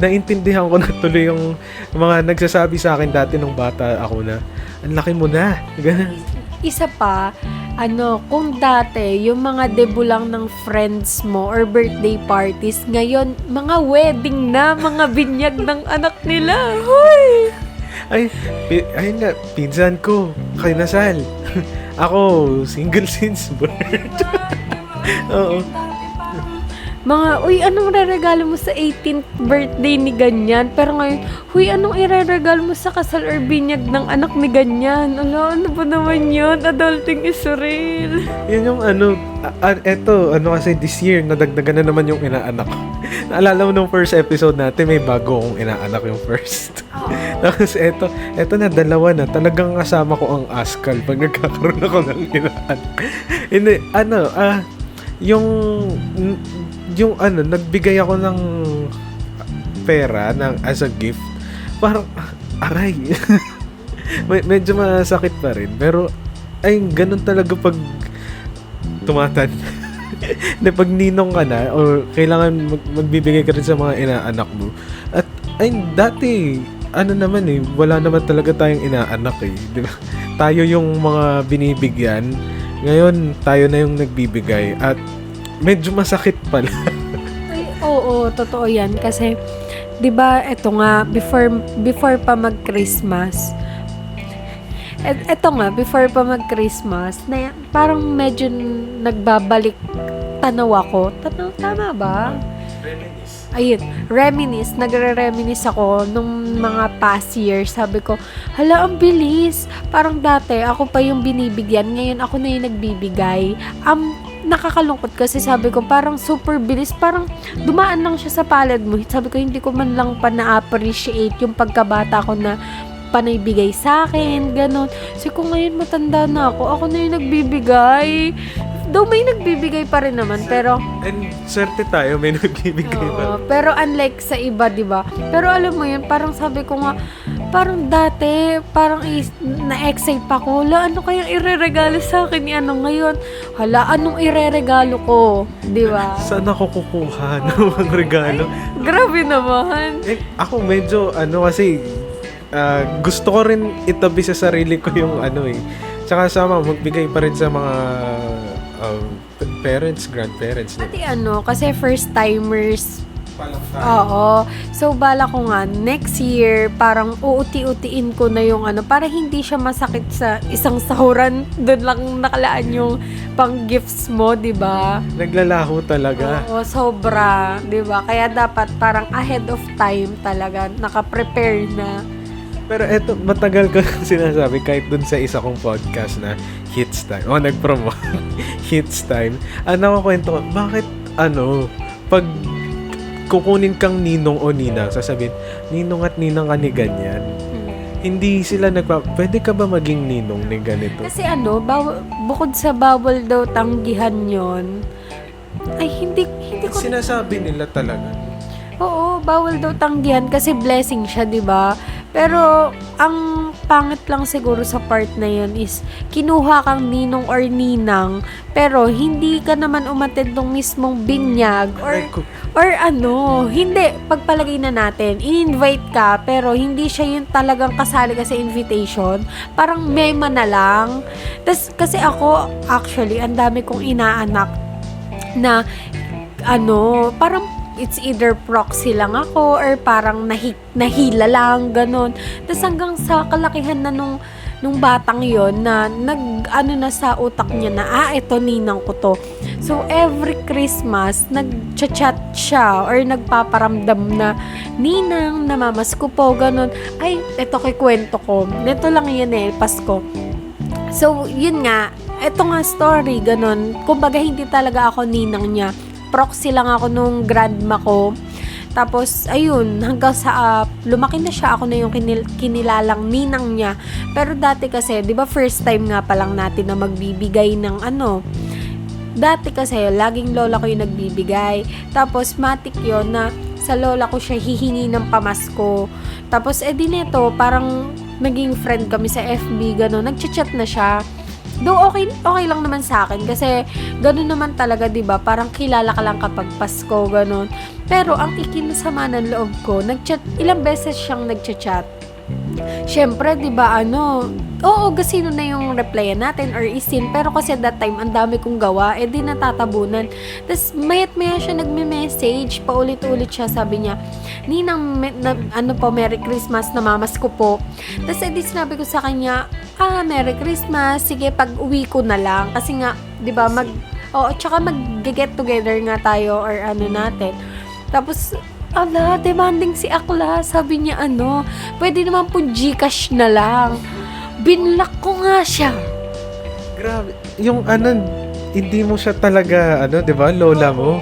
[SPEAKER 4] naintindihan ko na tuloy yung mga nagsasabi sa akin dati nung bata ako na, ang laki mo na. Ganon.
[SPEAKER 2] Isa pa, kung dati, yung mga debut lang ng friends mo or birthday parties, ngayon, mga wedding na, mga binyag ng anak nila. Hoy!
[SPEAKER 4] Ayun nga, pinsan ko, kinasal. Ako, single since birth. Oo.
[SPEAKER 2] Anong reregalo mo sa 18th birthday ni ganyan? Pero ngayon, anong ireregalo mo sa kasal or binyag ng anak ni ganyan? Ano ba naman yun? Adulting is surreal.
[SPEAKER 4] Yun yung kasi this year, nadagdagan na naman yung inaanak ko. Naalala mo nung first episode natin, may bago akong inaanak yung first. Tapos eto na, dalawa na. Talagang kasama ko ang askal pag nagkakaroon ako ng inaanak. Hindi, nagbigay ako ng pera as a gift. Parang, aray. Medyo masakit pa rin. Pero, ganun talaga pag tumatanda. Pag ninong ka na, or kailangan magbibigay ka rin sa mga inaanak mo. At, dati, wala naman talaga tayong inaanak eh. Diba? Tayo yung mga binibigyan. Ngayon, tayo na yung nagbibigay. At, medyo masakit pala.
[SPEAKER 2] Oo, totoo yan. Kasi, di ba, eto nga, before pa mag-Christmas, parang medyo nagbabalik tanaw ako. Tama ba? Reminisce. Nagre-reminisce ako nung mga past years. Sabi ko, hala, ang bilis. Parang dati, ako pa yung binibigyan. Ngayon, ako na yung nagbibigay. Nakakalungkot kasi sabi ko, parang super bilis. Parang dumaan lang siya sa palad mo. Sabi ko, hindi ko man lang pa na-appreciate yung pagkabata ko na panay bigay sa akin, ganon. So, kung ngayon matanda na ako na yung nagbibigay. Though may nagbibigay pa rin naman, pero...
[SPEAKER 4] And swerte tayo, may nagbibigay pa rin.
[SPEAKER 2] Pero unlike sa iba, di ba? Pero alam mo yun, parang sabi ko nga, parang dati, na-excite pa ko. Hala, ano kayang ireregalo sa akin ni ngayon? Hala, anong ireregalo ko? Di ba?
[SPEAKER 4] Saan ako kukuha ng mga regalo?
[SPEAKER 2] Grabe naman.
[SPEAKER 4] Ako medyo, kasi, gusto ko rin itabi sa sarili ko yung Tsaka sama, magbigay pa rin sa mga parents, grandparents.
[SPEAKER 2] Pati kasi first timers. Oo. So, bala ko nga, next year, parang uuti-utiin ko na yung para hindi siya masakit sa isang sahuran. Doon lang nakalaan yung pang gifts mo, di ba?
[SPEAKER 4] Naglalaho talaga.
[SPEAKER 2] Oo, sobra, di ba? Kaya dapat parang ahead of time talaga, naka-prepare na.
[SPEAKER 4] Pero eto, matagal ko sinasabi kahit dun sa isa kong podcast na Hits Time. Nag-promote. Hits Time. Nakakwento ko, bakit pag kukunin kang ninong o ninang, sasabihin, ninong at ninang ka ni ganyan. Hindi sila pwede ka ba maging ninong ni ganito?
[SPEAKER 2] Kasi bukod sa bawal daw tanggihan yon, ay hindi ko...
[SPEAKER 4] Sinasabi nila talaga.
[SPEAKER 2] Oo, bawal daw tanggihan kasi blessing siya, di ba? Pero, ang pangit lang siguro sa part na yun is, kinuha kang ninong or ninang, pero hindi ka naman umatid ng mismong binyag, or hindi, pagpalagay na natin, in-invite ka, pero hindi siya yung talagang kasali ka sa invitation, parang mema na lang. Kasi ako, actually, ang dami kong inaanak na, parang it's either proxy lang ako or parang nahila lang, ganun. Tapos hanggang sa kalakihan na nung batang yon na na sa utak niya na, ito ninang ko to. So, every Christmas, nag-chat siya or nagpaparamdam na, ninang, namamas ko po, ganun. Ay, ito kay kwento ko. Neto lang yan Pasko. So, yun nga, ito nga story, ganun. Kumbaga, hindi talaga ako ninang niya. proxy lang ako nung grandma ko. Tapos, ayun, hanggang sa lumaki na siya, ako na yung kinilalang ninang niya. Pero dati kasi, di ba first time nga pa lang natin na magbibigay ng dati kasi, laging lola ko yung nagbibigay. Tapos, matik yon na sa lola ko siya hihingi ng pamasko. Tapos, di neto, parang naging friend kami sa FB, gano'n. Nagchat-chat na siya. Though okay lang naman sa akin kasi gano'n naman talaga, 'di ba? Parang kilala ka lang kapag Pasko, gano'n. Pero ang ikinasama ng loob ko, ilang beses siyang nagchat-chat. Syempre, 'di ba, oo, gasino na yung replyan natin or isin, pero kasi at that time, ang dami kong gawa, di natatabunan. Tapos, mayat-maya siya nagme-message, paulit-ulit siya, sabi niya, Ninang, Merry Christmas, namamas ko po. Tapos, di sinabi ko sa kanya, Merry Christmas, sige, pag uwi ko na lang. Kasi nga, di ba, tsaka mag-get together nga tayo or natin. Tapos, demanding si Akla. Sabi niya, pwede naman po Gcash na lang. Binlock ko nga siya.
[SPEAKER 4] Grabe. Yung hindi mo siya talaga, di ba, lola mo.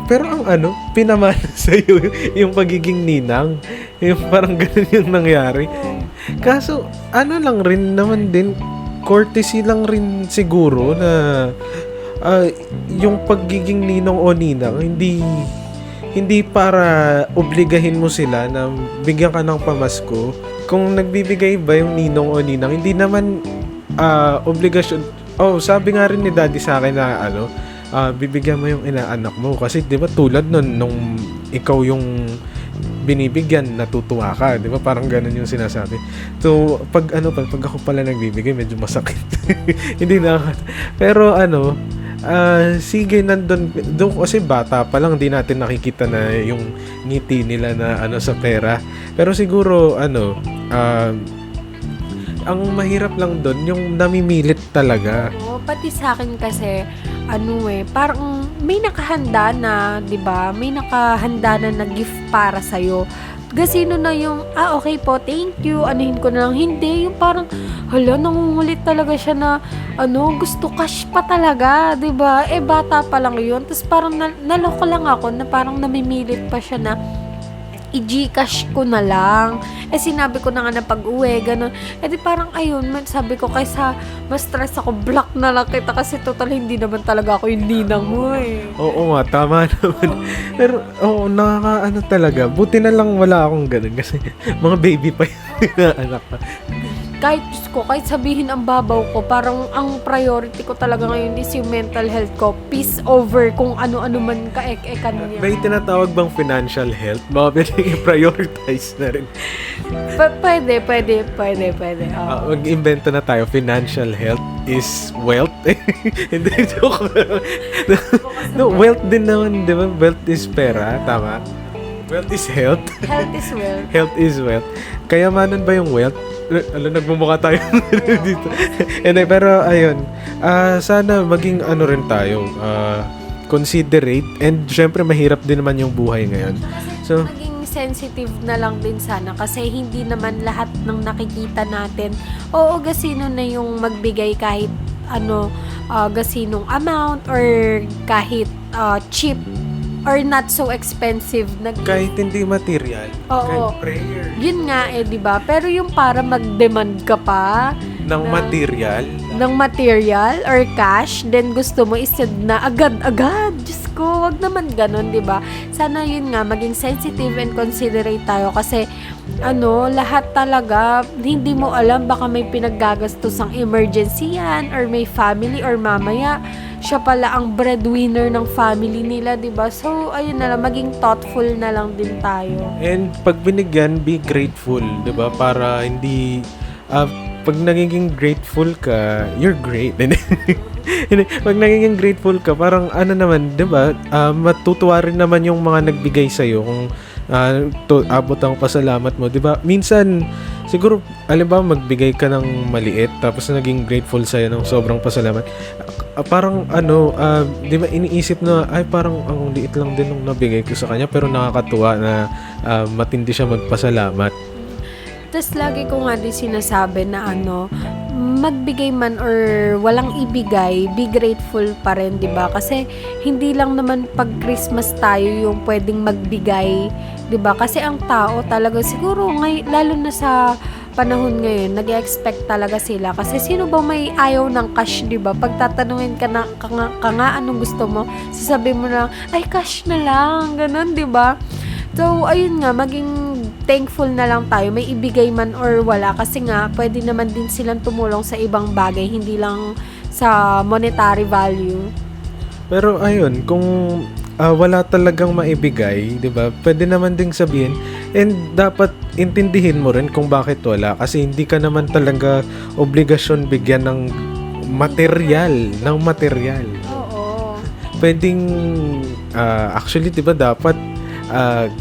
[SPEAKER 4] Pero ang pinamana sa'yo yung pagiging ninang. Yung parang ganun yung nangyari. Kaso, lang rin naman din, courtesy lang rin siguro na yung pagiging ninong o ninang, hindi para obligahin mo sila na bigyan ka ng pamasko. Kung nagbibigay ba yung ninong o ninang, hindi naman obligasyon. Sabi nga rin ni daddy sa akin na bibigyan mo yung inaanak mo. Kasi di ba tulad nun, nung ikaw yung binibigyan, natutuwa ka. Di ba parang ganun yung sinasabi. So, pag ako pala nagbibigay, medyo masakit. Hindi na. Pero sige, doon kasi bata pa lang, di natin nakikita na yung ngiti nila na sa pera. Pero siguro ang mahirap lang doon yung namimilit talaga.
[SPEAKER 2] Pati sa akin kasi parang may nakahanda na, 'di ba? May nakahanda na gift para sa gasino na yung, okay po, thank you, anuhin ko na lang. Hindi, yung parang, nangungulit talaga siya na, gusto cash pa talaga, 'di ba? Bata pa lang yun. Tapos parang naloko lang ako na parang namimilit pa siya na, i-Gcash ko na lang. Sinabi ko na nga na pag-uwi, ganun. Di parang ayun, sabi ko, kaysa ma-stress ako, block na lang kita kasi total hindi naman talaga ako yung ninang mo
[SPEAKER 4] Oo nga, tama naman. Pero, talaga. Buti na lang wala akong ganun kasi mga baby pa yung anak pa.
[SPEAKER 2] Kahit sabihin ang babaw ko, parang ang priority ko talaga ngayon is yung mental health ko. Peace over kung ano-ano man ka-ek-ekan niya.
[SPEAKER 4] May tinatawag bang financial health? Baka pwede i-prioritize na rin.
[SPEAKER 2] Pwede.
[SPEAKER 4] Mag-invento na tayo. Financial health is wealth. Hindi, joke. No, wealth din naman, di ba? Wealth is pera, tama? Wealth is health.
[SPEAKER 2] Health is wealth.
[SPEAKER 4] Health is wealth. Kayamanan ba yung wealth? Nagmumukha tayo dito. Pero ayun, sana maging rin tayo, considerate, and syempre mahirap din naman yung buhay ngayon. So,
[SPEAKER 2] maging sensitive na lang din sana kasi hindi naman lahat ng nakikita natin. Oo, gasino na yung magbigay kahit gasinong amount or kahit cheap or not so expensive.
[SPEAKER 4] Kahit hindi material.
[SPEAKER 2] Oo.
[SPEAKER 4] Kahit prayer.
[SPEAKER 2] Yun nga di ba? Pero yung para mag-demand ka pa
[SPEAKER 4] ng
[SPEAKER 2] material or cash, then gusto mo isend na agad-agad. Diyos ko, wag naman ganun, di ba? Sana yun nga, maging sensitive and considerate tayo kasi lahat talaga, hindi mo alam, baka may pinaggagastos ang emergency yan or may family or mamaya siya pala ang breadwinner ng family nila, 'di ba? So, ayun na lang, maging thoughtful na lang din tayo.
[SPEAKER 4] And pag binigyan, be grateful, 'di ba? Para hindi pag nagiging grateful ka, you're great. Pag nagiging grateful ka, parang naman, 'di ba? Matutuwa rin naman yung mga nagbigay sa iyo kung abot ang pasalamat mo, 'di ba? Minsan siguro, alam magbigay ka ng maliit tapos naging grateful sa'yo ng sobrang pasalamat. Parang di ba iniisip na, ay parang ang liit lang din nung nabigay ko sa kanya, pero nakakatuwa na matindi siya magpasalamat.
[SPEAKER 2] Tapos lagi ko nga din sinasabi na magbigay man or walang ibigay, be grateful pa rin, 'di ba? Kasi hindi lang naman pag Christmas tayo yung pwedeng magbigay, 'di ba? Kasi ang tao talaga siguro lalo na sa panahon ngayon, nag-expect talaga sila. Kasi sino ba may ayaw ng cash, 'di ba? Pag tatanungin ka na ka nga anong gusto mo, sasabihin mo na, ay cash na lang, ganun, 'di ba? So, ayun nga, maging thankful na lang tayo, may ibigay man or wala, kasi nga, pwede naman din silang tumulong sa ibang bagay, hindi lang sa monetary value.
[SPEAKER 4] Pero ayun, kung wala talagang maibigay, 'di ba? Pwede naman ding sabihin, and dapat intindihin mo rin kung bakit wala, kasi hindi ka naman talaga obligasyon bigyan ng material,
[SPEAKER 2] Oo.
[SPEAKER 4] Pwedeng actually 'di ba dapat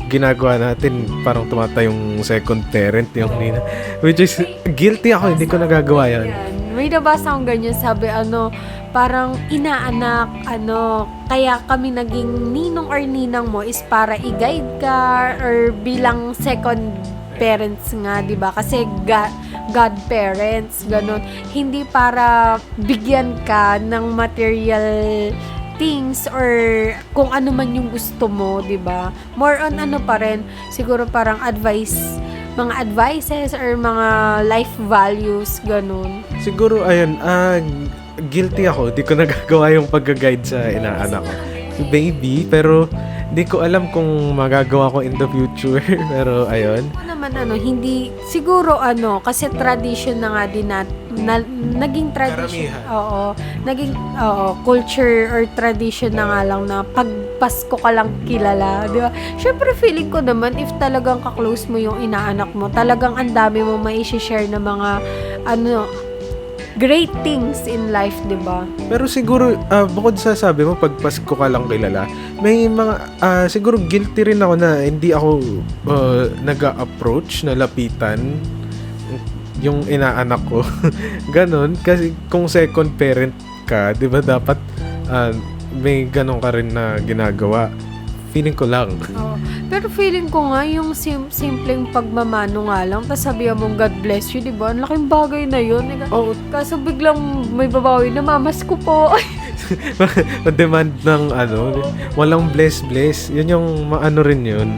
[SPEAKER 4] ginagawa natin parang tumatayong second parent yung nina, which is guilty ako, hindi ko nagagawa yan.
[SPEAKER 2] May nabasa akong ganyan, sabi parang inaanak, kaya kami naging ninong or ninang mo is para i-guide ka or bilang second parents nga, 'di ba? Kasi godparents, ganun. Hindi para bigyan ka ng material things or kung ano man yung gusto mo, 'di ba? More on pa rin, siguro parang mga advices or mga life values, ganun.
[SPEAKER 4] Siguro ayun, guilty ako, di ko nagagawa yung pag-guide sa inaanak ko. Baby, pero di ko alam kung magagawa ko in the future. Pero ayun.
[SPEAKER 2] Ako naman hindi siguro kasi tradition na nga din naging tradition.
[SPEAKER 4] Karamihan.
[SPEAKER 2] Culture or tradition na nga lang na pag Pasko ka lang kilala, di ba? Syempre feeling ko naman if talagang ka-close mo yung inaanak mo, talagang ang dami mo mai-share na mga great things in life, di ba?
[SPEAKER 4] Pero siguro, bukod sa sabi mo, pag Pasko ka lang kilala, may mga, siguro guilty rin ako na hindi ako nag-approach, na lapitan yung inaanak ko. Ganon, kasi kung second parent ka, di ba dapat may ganon ka rin na ginagawa. Feeling ko lang.
[SPEAKER 2] Oo. Pero feeling ko nga, yung simpleng pagmamano nga lang, tapos sabihan mong God bless you, di ba? Ang laking bagay na yun.
[SPEAKER 4] Oo.
[SPEAKER 2] Kaso biglang may babawi na, mamas ko po.
[SPEAKER 4] Demand ng walang bless. Yun yung rin yun.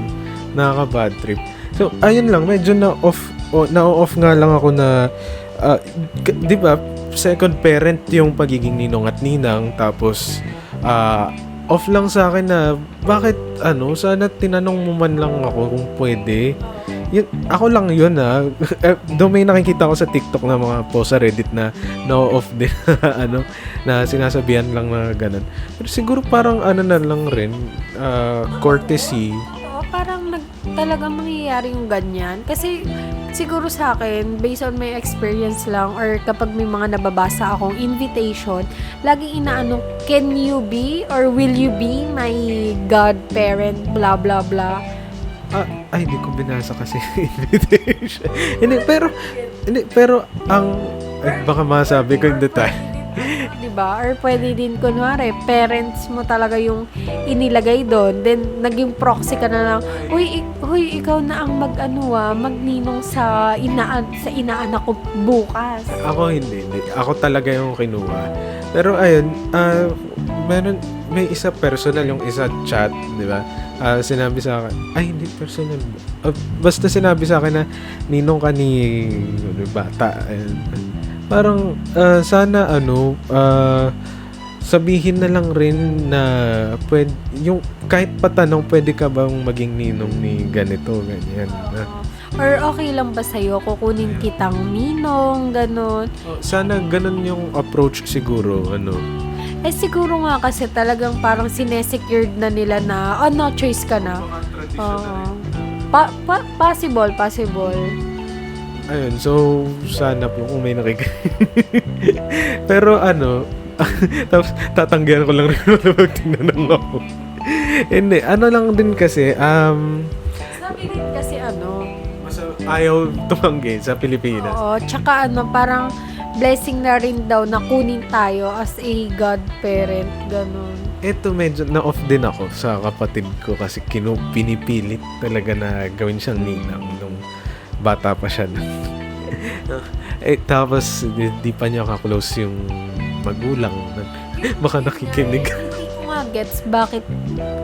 [SPEAKER 4] Nakaka-bad trip. So, ayun lang, medyo na-off nga lang ako na, di ba, second parent yung pagiging ninong at ninang, tapos, off lang sa akin na bakit sana tinanong mo man lang ako kung pwede. Yun, ako lang yun doon may nakikita ko sa TikTok na mga post sa Reddit na no-off din na sinasabihan lang na ganun. Pero siguro parang na lang rin courtesy.
[SPEAKER 2] Oo, parang talagang mangyayari yung ganyan. Kasi siguro sa akin, based on my experience lang, or kapag may mga nababasa akong invitation, laging can you be or will you be my godparent, blah blah blah.
[SPEAKER 4] Ay, hindi ko binasa kasi invitation. Pero baka masabi ko yung detalye.
[SPEAKER 2] Diba? Or pwede din, kunwari, parents mo talaga yung inilagay doon, then naging proxy ka na lang, huy, ikaw na ang magninong sa inaanak ko bukas.
[SPEAKER 4] Ako hindi. Ako talaga yung kinuha. Pero ayun, may isa personal, yung isa chat, di ba? Sinabi sa akin, ay hindi personal. Basta sinabi sa akin na ninong ka ni bata. Parang sana sabihin na lang rin na yung kahit patanong, pwede ka bang maging ninong ni ganito, ganyan.
[SPEAKER 2] Or okay lang ba sa'yo, kukunin kitang ninong, ganon.
[SPEAKER 4] Sana ganon yung approach siguro,
[SPEAKER 2] siguro nga kasi talagang parang sinesecured na nila na, no choice ka na. Possible.
[SPEAKER 4] Ayun, so sana po kung may nakikinig. Pero tapos tatanggihan ko lang rin pag tinanong ako. Hindi, lang din kasi,
[SPEAKER 2] sabi din kasi
[SPEAKER 4] ayaw tumanggi sa Pilipinas.
[SPEAKER 2] Oo, tsaka parang blessing na rin daw na kunin tayo as a godparent, ganun.
[SPEAKER 4] Ito medyo na-off din ako sa kapatid ko kasi pinipilit talaga na gawin siyang ninang nung bata pa siya. Tapos, di pa niya ka-close yung magulang. Baka nakikinig.
[SPEAKER 2] Hindi ko nga gets bakit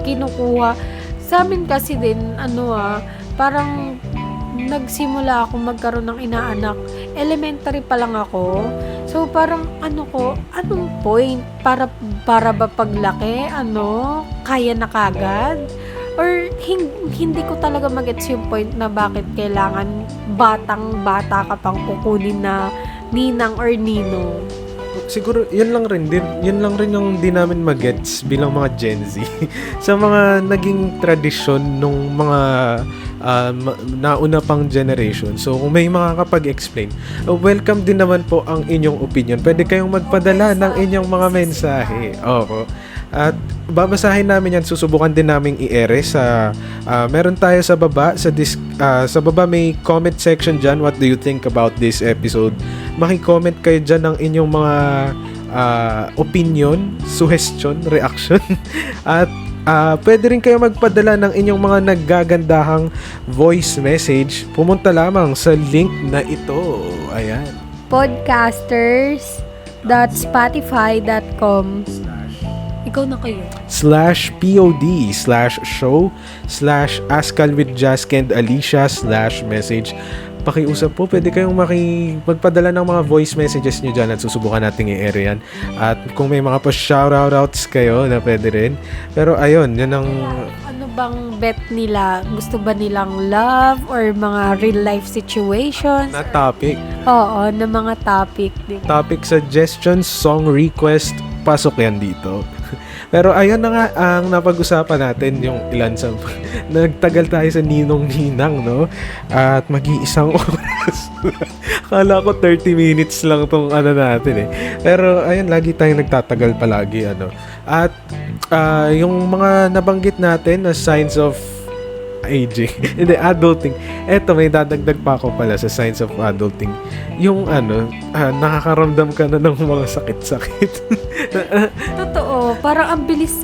[SPEAKER 2] kinukuha. Sa amin kasi din, parang nagsimula ako magkaroon ng inaanak. Elementary pa lang ako. So, parang anong point? Para ba paglaki, kaya na kagad? Or hindi ko talaga magets yung point na bakit kailangan batang-bata ka pang kukunin na ninang or ninong.
[SPEAKER 4] Siguro, yun lang rin yung di namin magets bilang mga Gen Z. Sa mga naging tradisyon nung mga nauna pang generation. So, kung may makakapag-explain, welcome din naman po ang inyong opinion. Pwede kayong magpadala ng inyong mga mensahe. Opo. At babasahin namin yan, susubukan din namin i-ere sa meron tayo sa baba sa baba may comment section dyan. What do you think about this episode? Maki-comment kayo dyan ng inyong mga opinion, suggestion, reaction. At pwede rin kayo magpadala ng inyong mga naggagandahang voice message. Pumunta lamang sa link na ito. Ayan.
[SPEAKER 2] Podcasters.spotify.com. Ikaw na kayo.
[SPEAKER 4] /pod/show/AskalWithJask and Alicia/message. Pakiusap po, pwede kayong magpadala ng mga voice messages nyo dyan at susubukan nating i-air yan. At kung may mga pa-shoutouts kayo na pwede rin. Pero ayun, yan ang...
[SPEAKER 2] Ano bang bet nila? Gusto ba nilang love or mga real life situations?
[SPEAKER 4] na topic.
[SPEAKER 2] Oo, na mga topic. Diba?
[SPEAKER 4] Topic suggestions, song request, pasok yan dito. Pero ayun na nga ang napag-usapan natin yung ilan sa nagtagal tayo sa ninong-ninang, no? At mag-iisang oras. Akala ko 30 minutes lang tong natin eh. Pero ayun, lagi tayong nagtatagal palagi, At yung mga nabanggit natin na signs of aging, hindi, adulting. Eto, may dadagdag pa ako pala sa signs of adulting. Yung nakakaramdam ka na ng mga sakit-sakit.
[SPEAKER 2] Totoo, parang ang bilis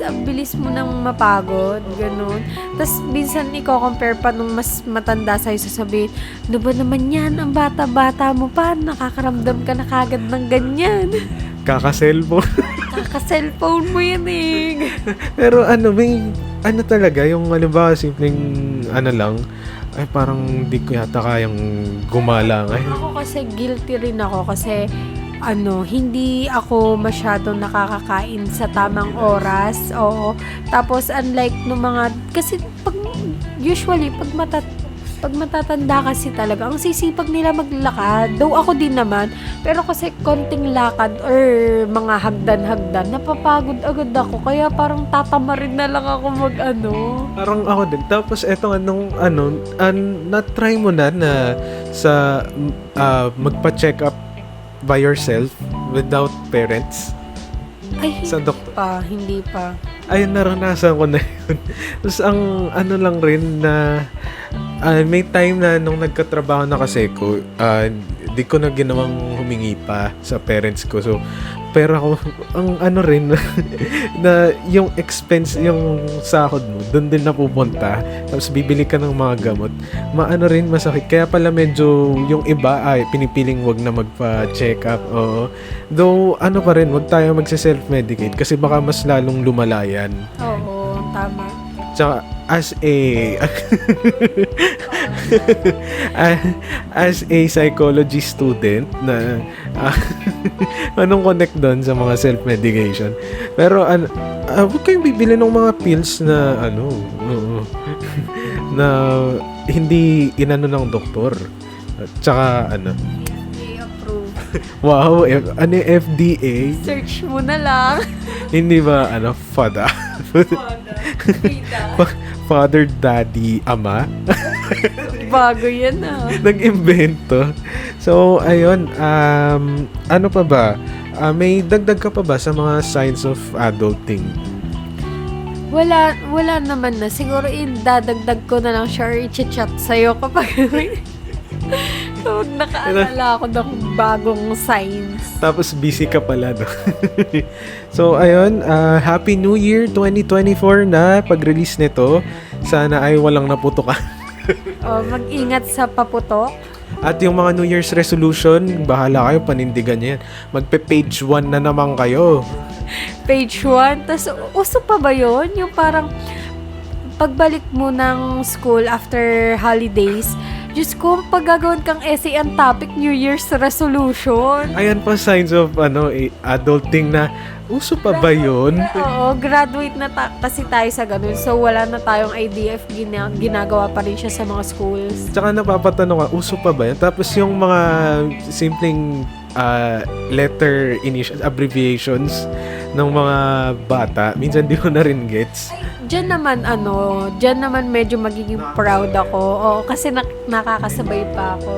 [SPEAKER 2] mo nang mapagod, ganun. Tapos minsan i-compare pa nung mas matanda sa'yo, sasabihin, ano ba naman yan, ang bata-bata mo pa, nakakaramdam ka na kagad ng ganyan.
[SPEAKER 4] Kaka-cellphone.
[SPEAKER 2] Kaka-cellphone mo yan eh.
[SPEAKER 4] Pero may talaga, yung halimbawa simpleng lang, ay parang di ko yata kayang gumala ngayon.
[SPEAKER 2] Ako kasi guilty rin ako kasi hindi ako masyadong nakakakain sa tamang oras. Oo. Tapos unlike nung mga, kasi usually pag matatanda kasi talaga, ang sisipag nila maglakad. Though ako din naman, pero kasi konting lakad or mga hagdan-hagdan, napapagod agad ako. Kaya parang tatamarin na lang ako
[SPEAKER 4] Parang ako din. Tapos eto na-try mo na sa magpa-check up by yourself without parents?
[SPEAKER 2] Ay,
[SPEAKER 4] Sa doktor?
[SPEAKER 2] Hindi pa.
[SPEAKER 4] Ayun, naranasan ko na yun. Tapos ang lang rin na may time na nung nagkatrabaho na kasi ko, di ko na ginawang humingi pa sa parents ko. So, pero ako, ang rin, na yung expense, yung sahod mo, doon din napupunta. Tapos bibili ka ng mga gamot. Rin, masakit. Kaya pala medyo yung iba ay pinipiling wag na magpa-check up. Oo. Though, pa rin, wag tayo magse-self-medicate kasi baka mas lalong lumalayan.
[SPEAKER 2] Oo, tama.
[SPEAKER 4] Tsaka, as a psychology student na anong connect doon sa mga self-medication. Pero huwag kayong bibili ng mga pills na na hindi inano ng doktor. At tsaka
[SPEAKER 2] FDA approved.
[SPEAKER 4] wow, FDA?
[SPEAKER 2] Search mo na lang.
[SPEAKER 4] Hindi ba FADA? Father, daddy, ama.
[SPEAKER 2] Bago yan
[SPEAKER 4] Nag-invento. So, ayun. Ano pa ba? May dagdag ka pa ba sa mga signs of adulting?
[SPEAKER 2] Wala naman na. Siguro dadagdag ko na lang siya or i-chat sa'yo kapag nakaalala ako ng bagong signs.
[SPEAKER 4] Tapos busy ka pala, no? So, ayun. Happy New Year 2024 na pag-release nito. Sana ay walang naputukan.
[SPEAKER 2] Mag-ingat sa paputok.
[SPEAKER 4] At yung mga New Year's resolution, bahala kayo, panindigan nyo yan. Magpe-page 1 na naman kayo.
[SPEAKER 2] Page 1. Tapos, uso pa ba yun? Yung parang, pagbalik mo ng school after holidays, Diyos ko, pag gagawin kang essay ang topic, New Year's resolution.
[SPEAKER 4] Ayan pa signs of adulting na uso pa ba yun?
[SPEAKER 2] Oo, graduate na kasi tayo sa ganun. So, wala na tayong idea if ginagawa pa rin siya sa mga schools.
[SPEAKER 4] Tsaka napapatanong ka, uso pa ba yan? Tapos yung mga simpleng letter initials, abbreviations ng mga bata, minsan di ko na rin gets.
[SPEAKER 2] Diyan naman medyo magiging proud ako. Oo, kasi nakakasabay pa ako.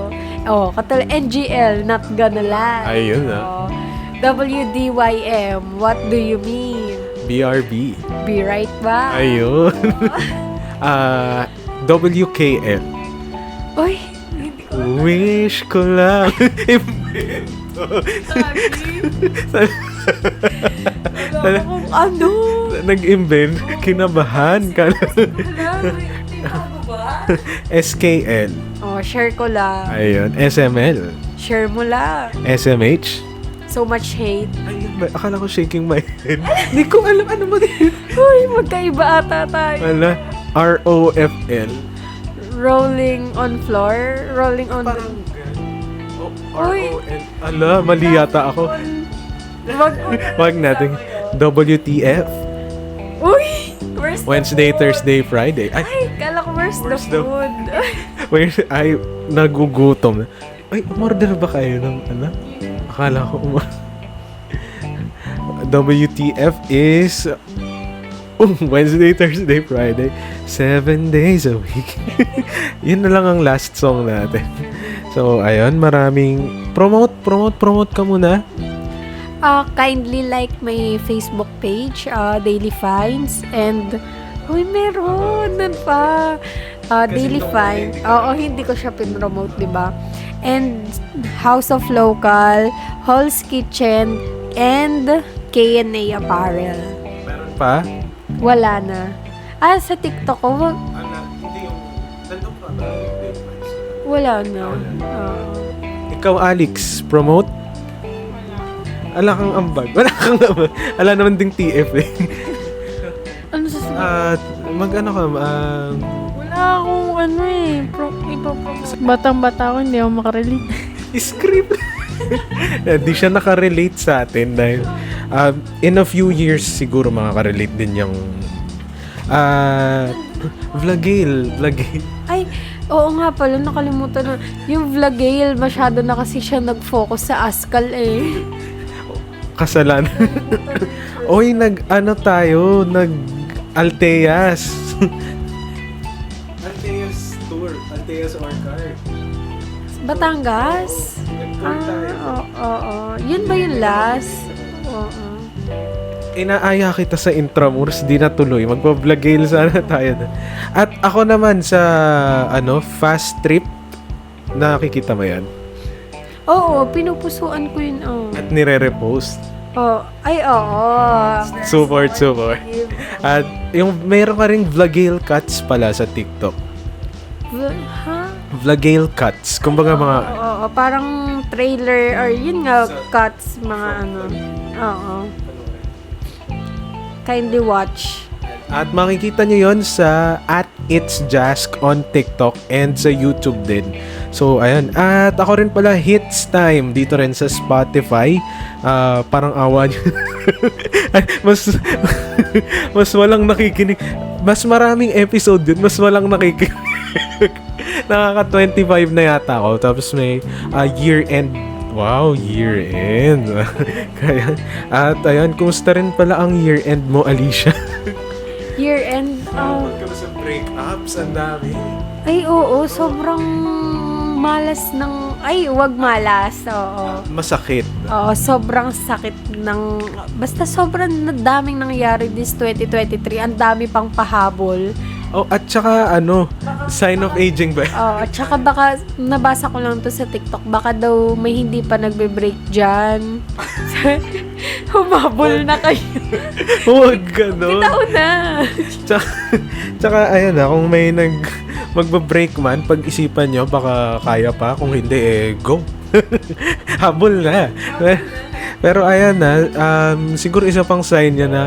[SPEAKER 2] Oo, katulad NGL, not gonna lie.
[SPEAKER 4] Ayun
[SPEAKER 2] Oo. WDYM, what do you mean?
[SPEAKER 4] BRB.
[SPEAKER 2] Be right ba?
[SPEAKER 4] Ayun. WKF.
[SPEAKER 2] Uy, hindi ko
[SPEAKER 4] Wish ko lang.
[SPEAKER 2] alam kung ano.
[SPEAKER 4] Nag-invent, kinabahan ka. SKL.
[SPEAKER 2] Oh, share ko lang.
[SPEAKER 4] Ayun. SML.
[SPEAKER 2] Share mo lang.
[SPEAKER 4] SMH.
[SPEAKER 2] So much hate.
[SPEAKER 4] Ayun ba? Akala ko shaking my head. Hindi ko alam ano ba din.
[SPEAKER 2] Uy, magkaiba ata tayo.
[SPEAKER 4] Wala. ROFL.
[SPEAKER 2] Rolling on floor. Rolling on the... Uy.
[SPEAKER 4] RON. Ala, mali yata ako. Wag natin. WTF.
[SPEAKER 2] Uy! Where's
[SPEAKER 4] Wednesday, Thursday, Friday.
[SPEAKER 2] Ay, kala ko where's the
[SPEAKER 4] Where's the-
[SPEAKER 2] food?
[SPEAKER 4] Ay, nagugutom na. Ay, umorder ba kayo ng ano? Akala ko WTF is Wednesday, Thursday, Friday 7 days a week. Yun na lang ang last song natin. So, ayun, maraming promote ka muna.
[SPEAKER 2] Kindly like my Facebook page, Daily Finds, and uy, meron nun pa. Daily Find. Oo, hindi ko siya pinromote, di ba? And House of Local, Hall's Kitchen, and K&A Apparel.
[SPEAKER 4] Meron pa?
[SPEAKER 2] Wala na. Sa TikTok ko,
[SPEAKER 4] Hindi yung nandun pa ba?
[SPEAKER 2] wala na. Oo.
[SPEAKER 4] Ikaw, Alex, promote? Wala kang ambag. Wala naman ding TF eh.
[SPEAKER 2] Ano sa
[SPEAKER 4] At mag-ano ka,
[SPEAKER 5] Wala akong ano eh. Batang-bata ako, hindi ako makarelate.
[SPEAKER 4] script. Di siya nakarelate sa atin dahil in a few years siguro makaka-relate din yung Vlogale.
[SPEAKER 2] Ay, oo nga pala, nakalimutan na. Yung Vlogale, masyado na kasi siya nag-focus sa Askal eh.
[SPEAKER 4] Kasalanan. Oy, nag-Alteas. Alteas tour. Alteas Orchard.
[SPEAKER 2] Batangas? Oo. Yun ba yung last? Oo.
[SPEAKER 4] Inaaya kita sa Intramuros, di natuloy. Magpa-vlogale sana tayo. At ako naman sa fast trip, nakikita mo yan.
[SPEAKER 2] Oo, pinupusuan ko yun.
[SPEAKER 4] At nire-repost.
[SPEAKER 2] Oo. Ay, oo.
[SPEAKER 4] Support. At yung meron ka ring Vlogale Cuts pala sa TikTok.
[SPEAKER 2] Ha?
[SPEAKER 4] Vlogale Cuts. Kumbaga mga
[SPEAKER 2] Oo, parang trailer or yun nga, cuts, mga ano. Oo. Kindly watch.
[SPEAKER 4] At makikita nyo yon sa @itsjask on TikTok and sa YouTube din. So, ayan. At ako rin pala, Hits Time, dito rin sa Spotify. Parang awa nyo. mas walang nakikinig. Mas maraming episode din, mas walang nakikinig. Nakaka-25 na yata ako. Tapos may year-end. Wow, year-end. Kaya, at ayan, kumusta rin pala ang year-end mo, Alicia?
[SPEAKER 2] Year-end.
[SPEAKER 4] Huwag ka ba sa breakups? Ang dami.
[SPEAKER 2] Ay, oo. Sobrang malas ng... Ay, wag malas. Oo.
[SPEAKER 4] Masakit.
[SPEAKER 2] Oo, sobrang sakit ng... Basta sobrang daming nangyari this 2023. Ang dami pang pahabol.
[SPEAKER 4] Oh, at saka sign of aging ba?
[SPEAKER 2] Oo, at saka baka, nabasa ko lang to sa TikTok, baka daw may hindi pa nagbe-break dyan. Humabol na kayo.
[SPEAKER 4] Huwag gano'n.
[SPEAKER 2] Bitaw na.
[SPEAKER 4] Tsaka ayan kung may magba-break man, pag-isipan nyo, baka kaya pa. Kung hindi, go. Habol na. Pero ayan na, siguro isa pang sign niya na,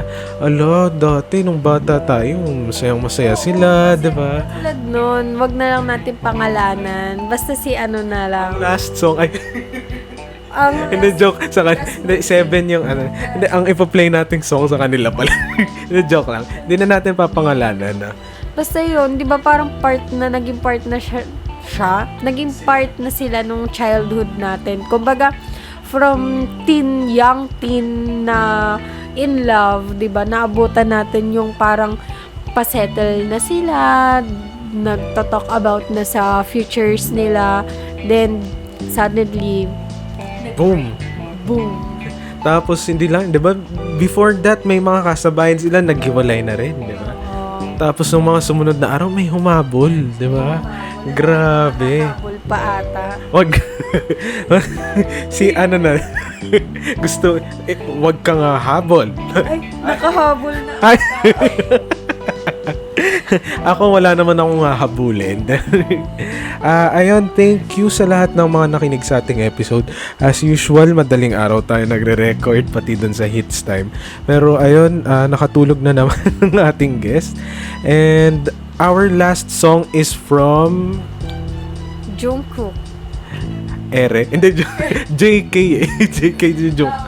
[SPEAKER 4] dati nung bata tayo, masayang-masaya sila, di ba?
[SPEAKER 2] Tulad nun, wag na lang natin pangalanan. Basta si ano na lang.
[SPEAKER 4] Last song, ay,
[SPEAKER 2] Ang
[SPEAKER 4] hindi joke, hindi, 7 yung ano, hindi, ang ipa-play nating song sa kanila pala. Hindi joke lang, hindi na natin papangalanan na.
[SPEAKER 2] Basta yun, di ba parang naging part na siya, naging part na sila nung childhood natin. Kumbaga, from young teen na in love, di ba, naabutan natin yung parang pasettle na sila, nagto-talk about na sa futures nila, then, suddenly,
[SPEAKER 4] Boom!
[SPEAKER 2] boom.
[SPEAKER 4] Tapos hindi lang, 'di ba? Before that may mga kasabayan sila naghiwalay na rin, 'di ba? Tapos ng mga sumunod na araw may humabol, 'di ba? Grabe.
[SPEAKER 2] Habol pa ata.
[SPEAKER 4] Wag si ano na gusto wag kang habol.
[SPEAKER 2] Ay, nakahabol na.
[SPEAKER 4] Ay. Ako wala naman akong habulin. Ayun, thank you sa lahat ng mga nakinig sa ating episode. As usual, madaling araw tayo nagre-record pati dun sa hits time. Pero ayun, nakatulog na naman ang ating guest. And our last song is from
[SPEAKER 2] Jungkook.
[SPEAKER 4] Ere. Hindi, JK eh. JK yung joke.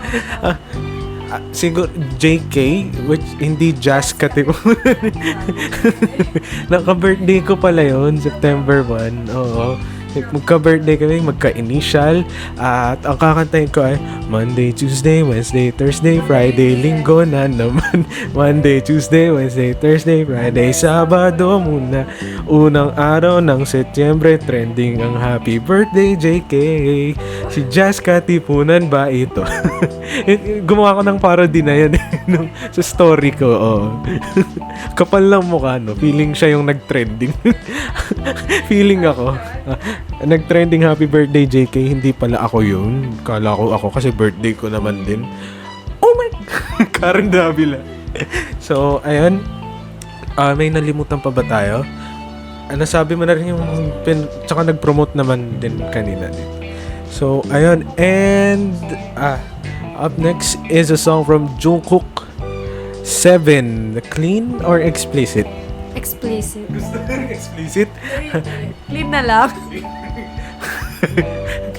[SPEAKER 4] Siguro JK, which hindi jazz category. Naka-birthday ko pala yun, September 1. Oo. Magka-birthday kami, magka-initial. At ang kakantahin ko ay Monday, Tuesday, Wednesday, Thursday, Friday, Linggo na naman. Monday, Tuesday, Wednesday, Thursday, Friday, Sabado muna. Unang araw ng Setyembre, trending ang happy birthday, JK. Si Jazz Katipunan ba ito? Gumawa ko ng parody na yan sa story ko. Oh. Kapal lang mukha, no? Feeling siya yung nag-trending. Feeling ako. Nag-trending happy birthday JK, hindi pala ako yun. Kala ko ako kasi birthday ko naman din. Oh my God! Karen Davila. So, ayun. May nalimutan pa ba tayo? Nasabi mo na rin yung tsaka nag-promote naman din kanina din. So, ayun. And up next is a song from Jungkook, 7. Clean or explicit?
[SPEAKER 2] Explicit.
[SPEAKER 4] Explicit?
[SPEAKER 2] Clean na lang.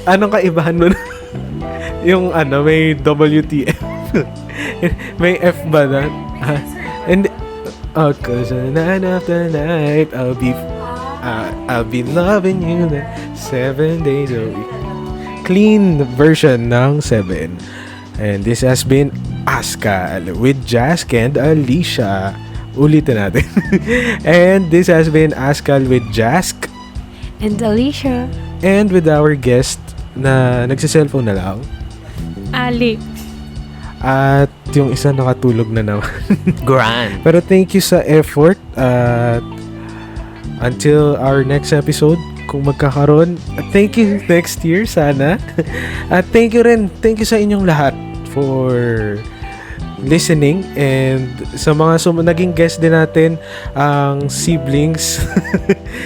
[SPEAKER 4] Anong kaibahan nun? Yung may WTF. May F ba na? And cause night after night I'll be loving you 7 days a week. Clean version ng 7. And this has been Askal with Jask and Alicia. Ulitin natin. And this has been Askal with Jask
[SPEAKER 2] And Alicia.
[SPEAKER 4] and with our guest na nagsiselfone na lang.
[SPEAKER 5] Ali.
[SPEAKER 4] At yung isa nakatulog na naman.
[SPEAKER 3] Grand.
[SPEAKER 4] Pero thank you sa effort. At until our next episode, kung magkakaroon, thank you next year sana. At thank you sa inyong lahat for listening, and sa mga naging guest din natin, ang siblings.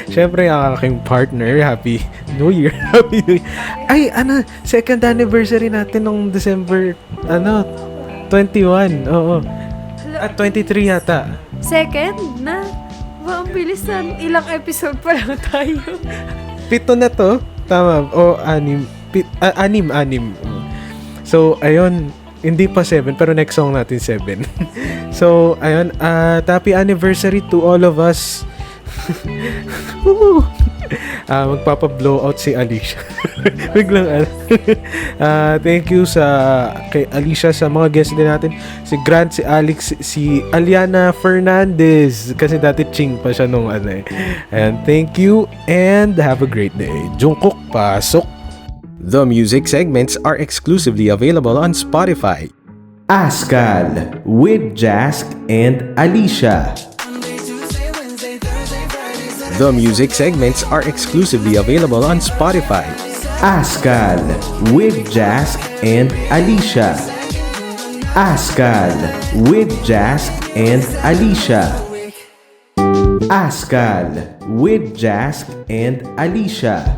[SPEAKER 4] Syempre ang aking partner. Happy New Year. Happy New Year. Ay, second anniversary natin nung December 21. Oo. At 23 yata.
[SPEAKER 2] Second na. Ba, ang bilis na. Ilang episode pa lang tayo.
[SPEAKER 4] 7 na to. Tama. O 6. 6. So, ayun. Hindi pa 7, pero next song natin 7. So, ayun. Happy anniversary to all of us. Magpapa-blow out si Alicia. Biglang thank you kay Alicia, sa mga guests din natin. Si Grant, si Alex, si Aliana Fernandez. Kasi dati Ching pa siya nung And thank you and have a great day. Jungkook, pasok!
[SPEAKER 1] The music segments are exclusively available on Spotify. Askal with Jask and Alicia. The music segments are exclusively available on Spotify. Askal with Jask and Alicia. Askal with Jask and Alicia. Askal with Jask and Alicia.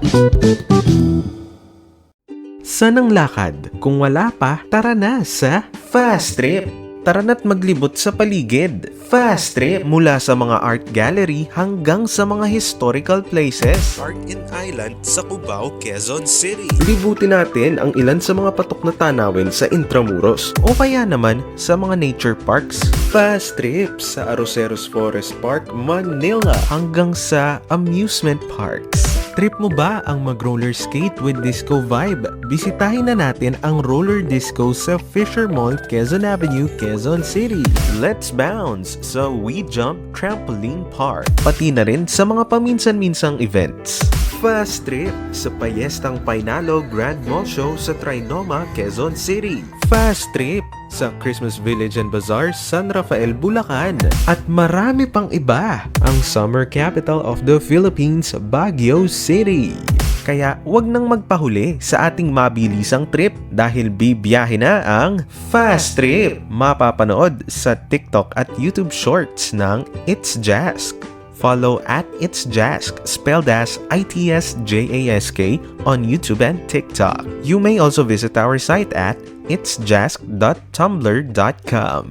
[SPEAKER 1] Sanang lakad? Kung wala pa, tara na sa Fast Trip! Tara na't maglibot sa paligid. Fast Trip mula sa mga art gallery hanggang sa mga historical places. Park and Island sa Cubao, Quezon City. Libutin natin ang ilan sa mga patok na tanawin sa Intramuros o kaya naman sa mga nature parks. Fast Trip sa Arroceros Forest Park, Manila hanggang sa amusement parks. Trip mo ba ang mag-roller skate with disco vibe? Bisitahin na natin ang roller disco sa Fisher Mall, Quezon Avenue, Quezon City. Let's bounce sa We Jump Trampoline Park. Pati na rin sa mga paminsan-minsang events. Fast Trip sa Payestang Painalo Grand Mall Show sa Trinoma, Quezon City. Fast Trip sa Christmas Village and Bazaar, San Rafael, Bulacan. At marami pang iba. Ang summer capital of the Philippines, Baguio City. Kaya wag nang magpahuli sa ating mabilisang trip dahil bibiyahe na ang Fast Trip. Mapapanood sa TikTok at YouTube Shorts ng It's Jask. Follow at It's Jask, spelled as ITSJASK on YouTube and TikTok. You may also visit our site at itsjask.tumblr.com.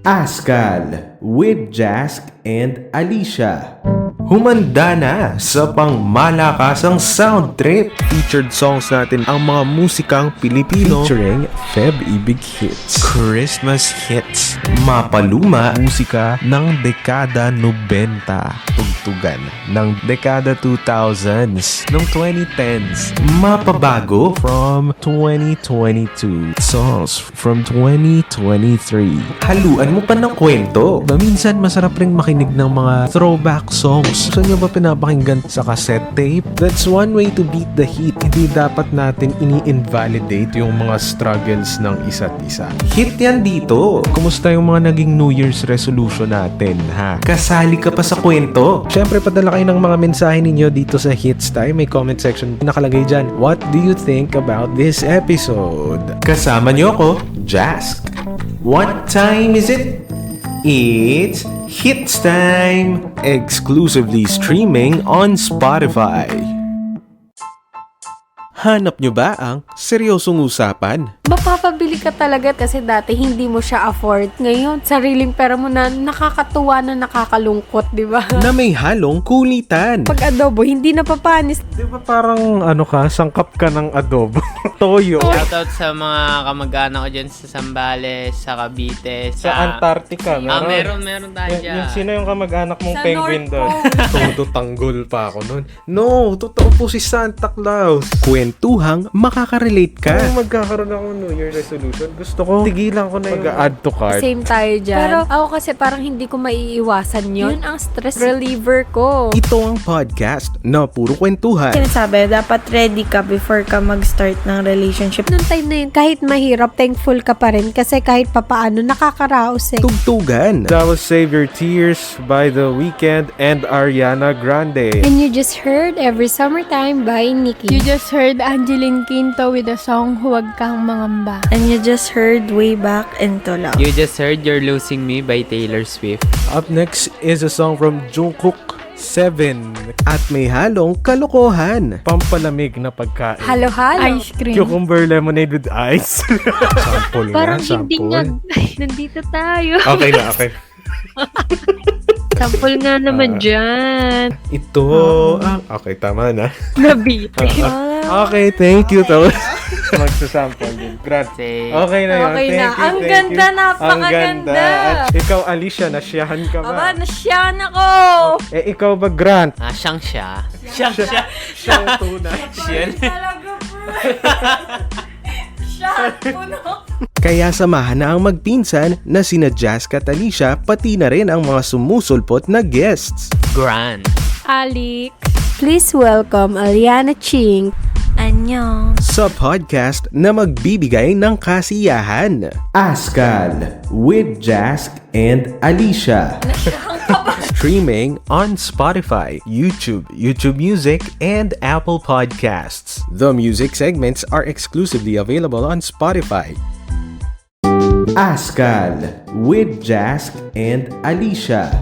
[SPEAKER 1] Askal with Jask and Alicia. Humanda na sa pangmalakasang sound trip. Featured songs natin ang mga musikang Pilipino featuring Feb Ibig hits, Christmas hits, mapaluma musika ng dekada 90, tugtugan ng dekada 2000s, ng 2010s, mapabago from 2022, songs from 2023. Haluan mo pa ng kwento. Minsan masarap ring makinig ng mga throwback songs. Gusto nyo ba pinapakinggan sa cassette tape? That's one way to beat the heat. Hindi dapat natin ini-invalidate yung mga struggles ng isa't isa. Hit yan dito. Kumusta yung mga naging New Year's resolution natin, ha? Kasali ka pa sa kwento. Siyempre, padala kayo ng mga mensahe ninyo dito sa Hits Time. May comment section nakalagay dyan. What do you think about this episode? Kasama nyo ako, Jask. What time is it? It's Hits Time! Exclusively streaming on Spotify. Hanap nyo ba ang seryosong usapan?
[SPEAKER 2] Mapapabili ka talaga kasi dati hindi mo siya afford. Ngayon, sariling pera mo na nakakatuwa na nakakalungkot, di ba?
[SPEAKER 1] Na may halong kulitan.
[SPEAKER 2] Pag adobo, hindi napapanis.
[SPEAKER 4] Di ba parang sangkap ka ng adobo? Toyo.
[SPEAKER 3] Shoutout sa mga kamag-anak ko dyan sa Zambales, sa Cavite,
[SPEAKER 4] Sa Antarctica, meron.
[SPEAKER 3] Meron tayo dyan.
[SPEAKER 4] Yung sino yung kamag-anak mong
[SPEAKER 2] Sa
[SPEAKER 4] penguin
[SPEAKER 2] North
[SPEAKER 4] doon? Todo tanggol pa ako noon. No, totoo po si Santa Claus.
[SPEAKER 1] Kwentuhang makaka-relate ka.
[SPEAKER 4] Kung magkakaroon ako ng New Year resolution, gusto ko tigilan ko na yung mag-add to cart.
[SPEAKER 2] Same tayo dyan. Pero ako kasi parang hindi ko maiiwasan yun. Yun ang stress reliever ko.
[SPEAKER 1] Ito ang podcast na puro kwentuhan.
[SPEAKER 6] Sinasabi, dapat ready ka before ka mag-start ng relationship.
[SPEAKER 2] Noong time na yun, kahit mahirap, thankful ka pa rin kasi kahit papaano nakakaraos eh.
[SPEAKER 1] Tugtugan.
[SPEAKER 4] That was Save Your Tears by The Weeknd and Ariana Grande.
[SPEAKER 2] And you just heard Every Summertime by Nicki.
[SPEAKER 5] You just heard Angeline Quinto with the song Huwag Kang Mangamba.
[SPEAKER 6] And you just heard Way Back Into Love.
[SPEAKER 3] You just heard You're Losing Me by Taylor Swift.
[SPEAKER 4] Up next is a song from Jungkook, 7.
[SPEAKER 1] At may halong kalokohan.
[SPEAKER 4] Pampalamig na pagkain.
[SPEAKER 2] Halo-halo.
[SPEAKER 5] Ice cream.
[SPEAKER 4] Cucumber lemonade with ice. Sample nga,
[SPEAKER 2] Parang
[SPEAKER 4] sample.
[SPEAKER 2] hindi nga. Nandito tayo.
[SPEAKER 4] Okay na, okay.
[SPEAKER 2] Sample nga naman dyan.
[SPEAKER 4] Ito, okay, tama na.
[SPEAKER 5] Nabite.
[SPEAKER 4] Okay, thank you. Tapos, magsasample din. Grant.
[SPEAKER 3] Say,
[SPEAKER 4] Okay na yun.
[SPEAKER 2] Okay
[SPEAKER 4] Thank
[SPEAKER 2] na.
[SPEAKER 4] you,
[SPEAKER 2] Ang
[SPEAKER 4] thank
[SPEAKER 2] ganda,
[SPEAKER 4] you.
[SPEAKER 2] napakaganda.
[SPEAKER 4] Ang ganda. At ikaw, Alicia, nasyahan ka
[SPEAKER 2] Aba,
[SPEAKER 4] ba?
[SPEAKER 2] nasyan ako.
[SPEAKER 4] Ikaw ba, Grant?
[SPEAKER 3] siyang siya.
[SPEAKER 4] Siyang tunay.
[SPEAKER 2] Talaga, bro. Siya, puno.
[SPEAKER 1] Kaya samahan na ang magpinsan na sina Jask at Alicia pati na rin ang mga sumusulpot na guests.
[SPEAKER 3] Grand.
[SPEAKER 5] Alex.
[SPEAKER 2] Please welcome Aliana Ching.
[SPEAKER 6] Annyeong.
[SPEAKER 1] Sa podcast na magbibigay ng kasiyahan. Askal with Jask and Alicia. Streaming on Spotify, YouTube, YouTube Music, and Apple Podcasts. The music segments are exclusively available on Spotify. Askal with Jask and Alicia.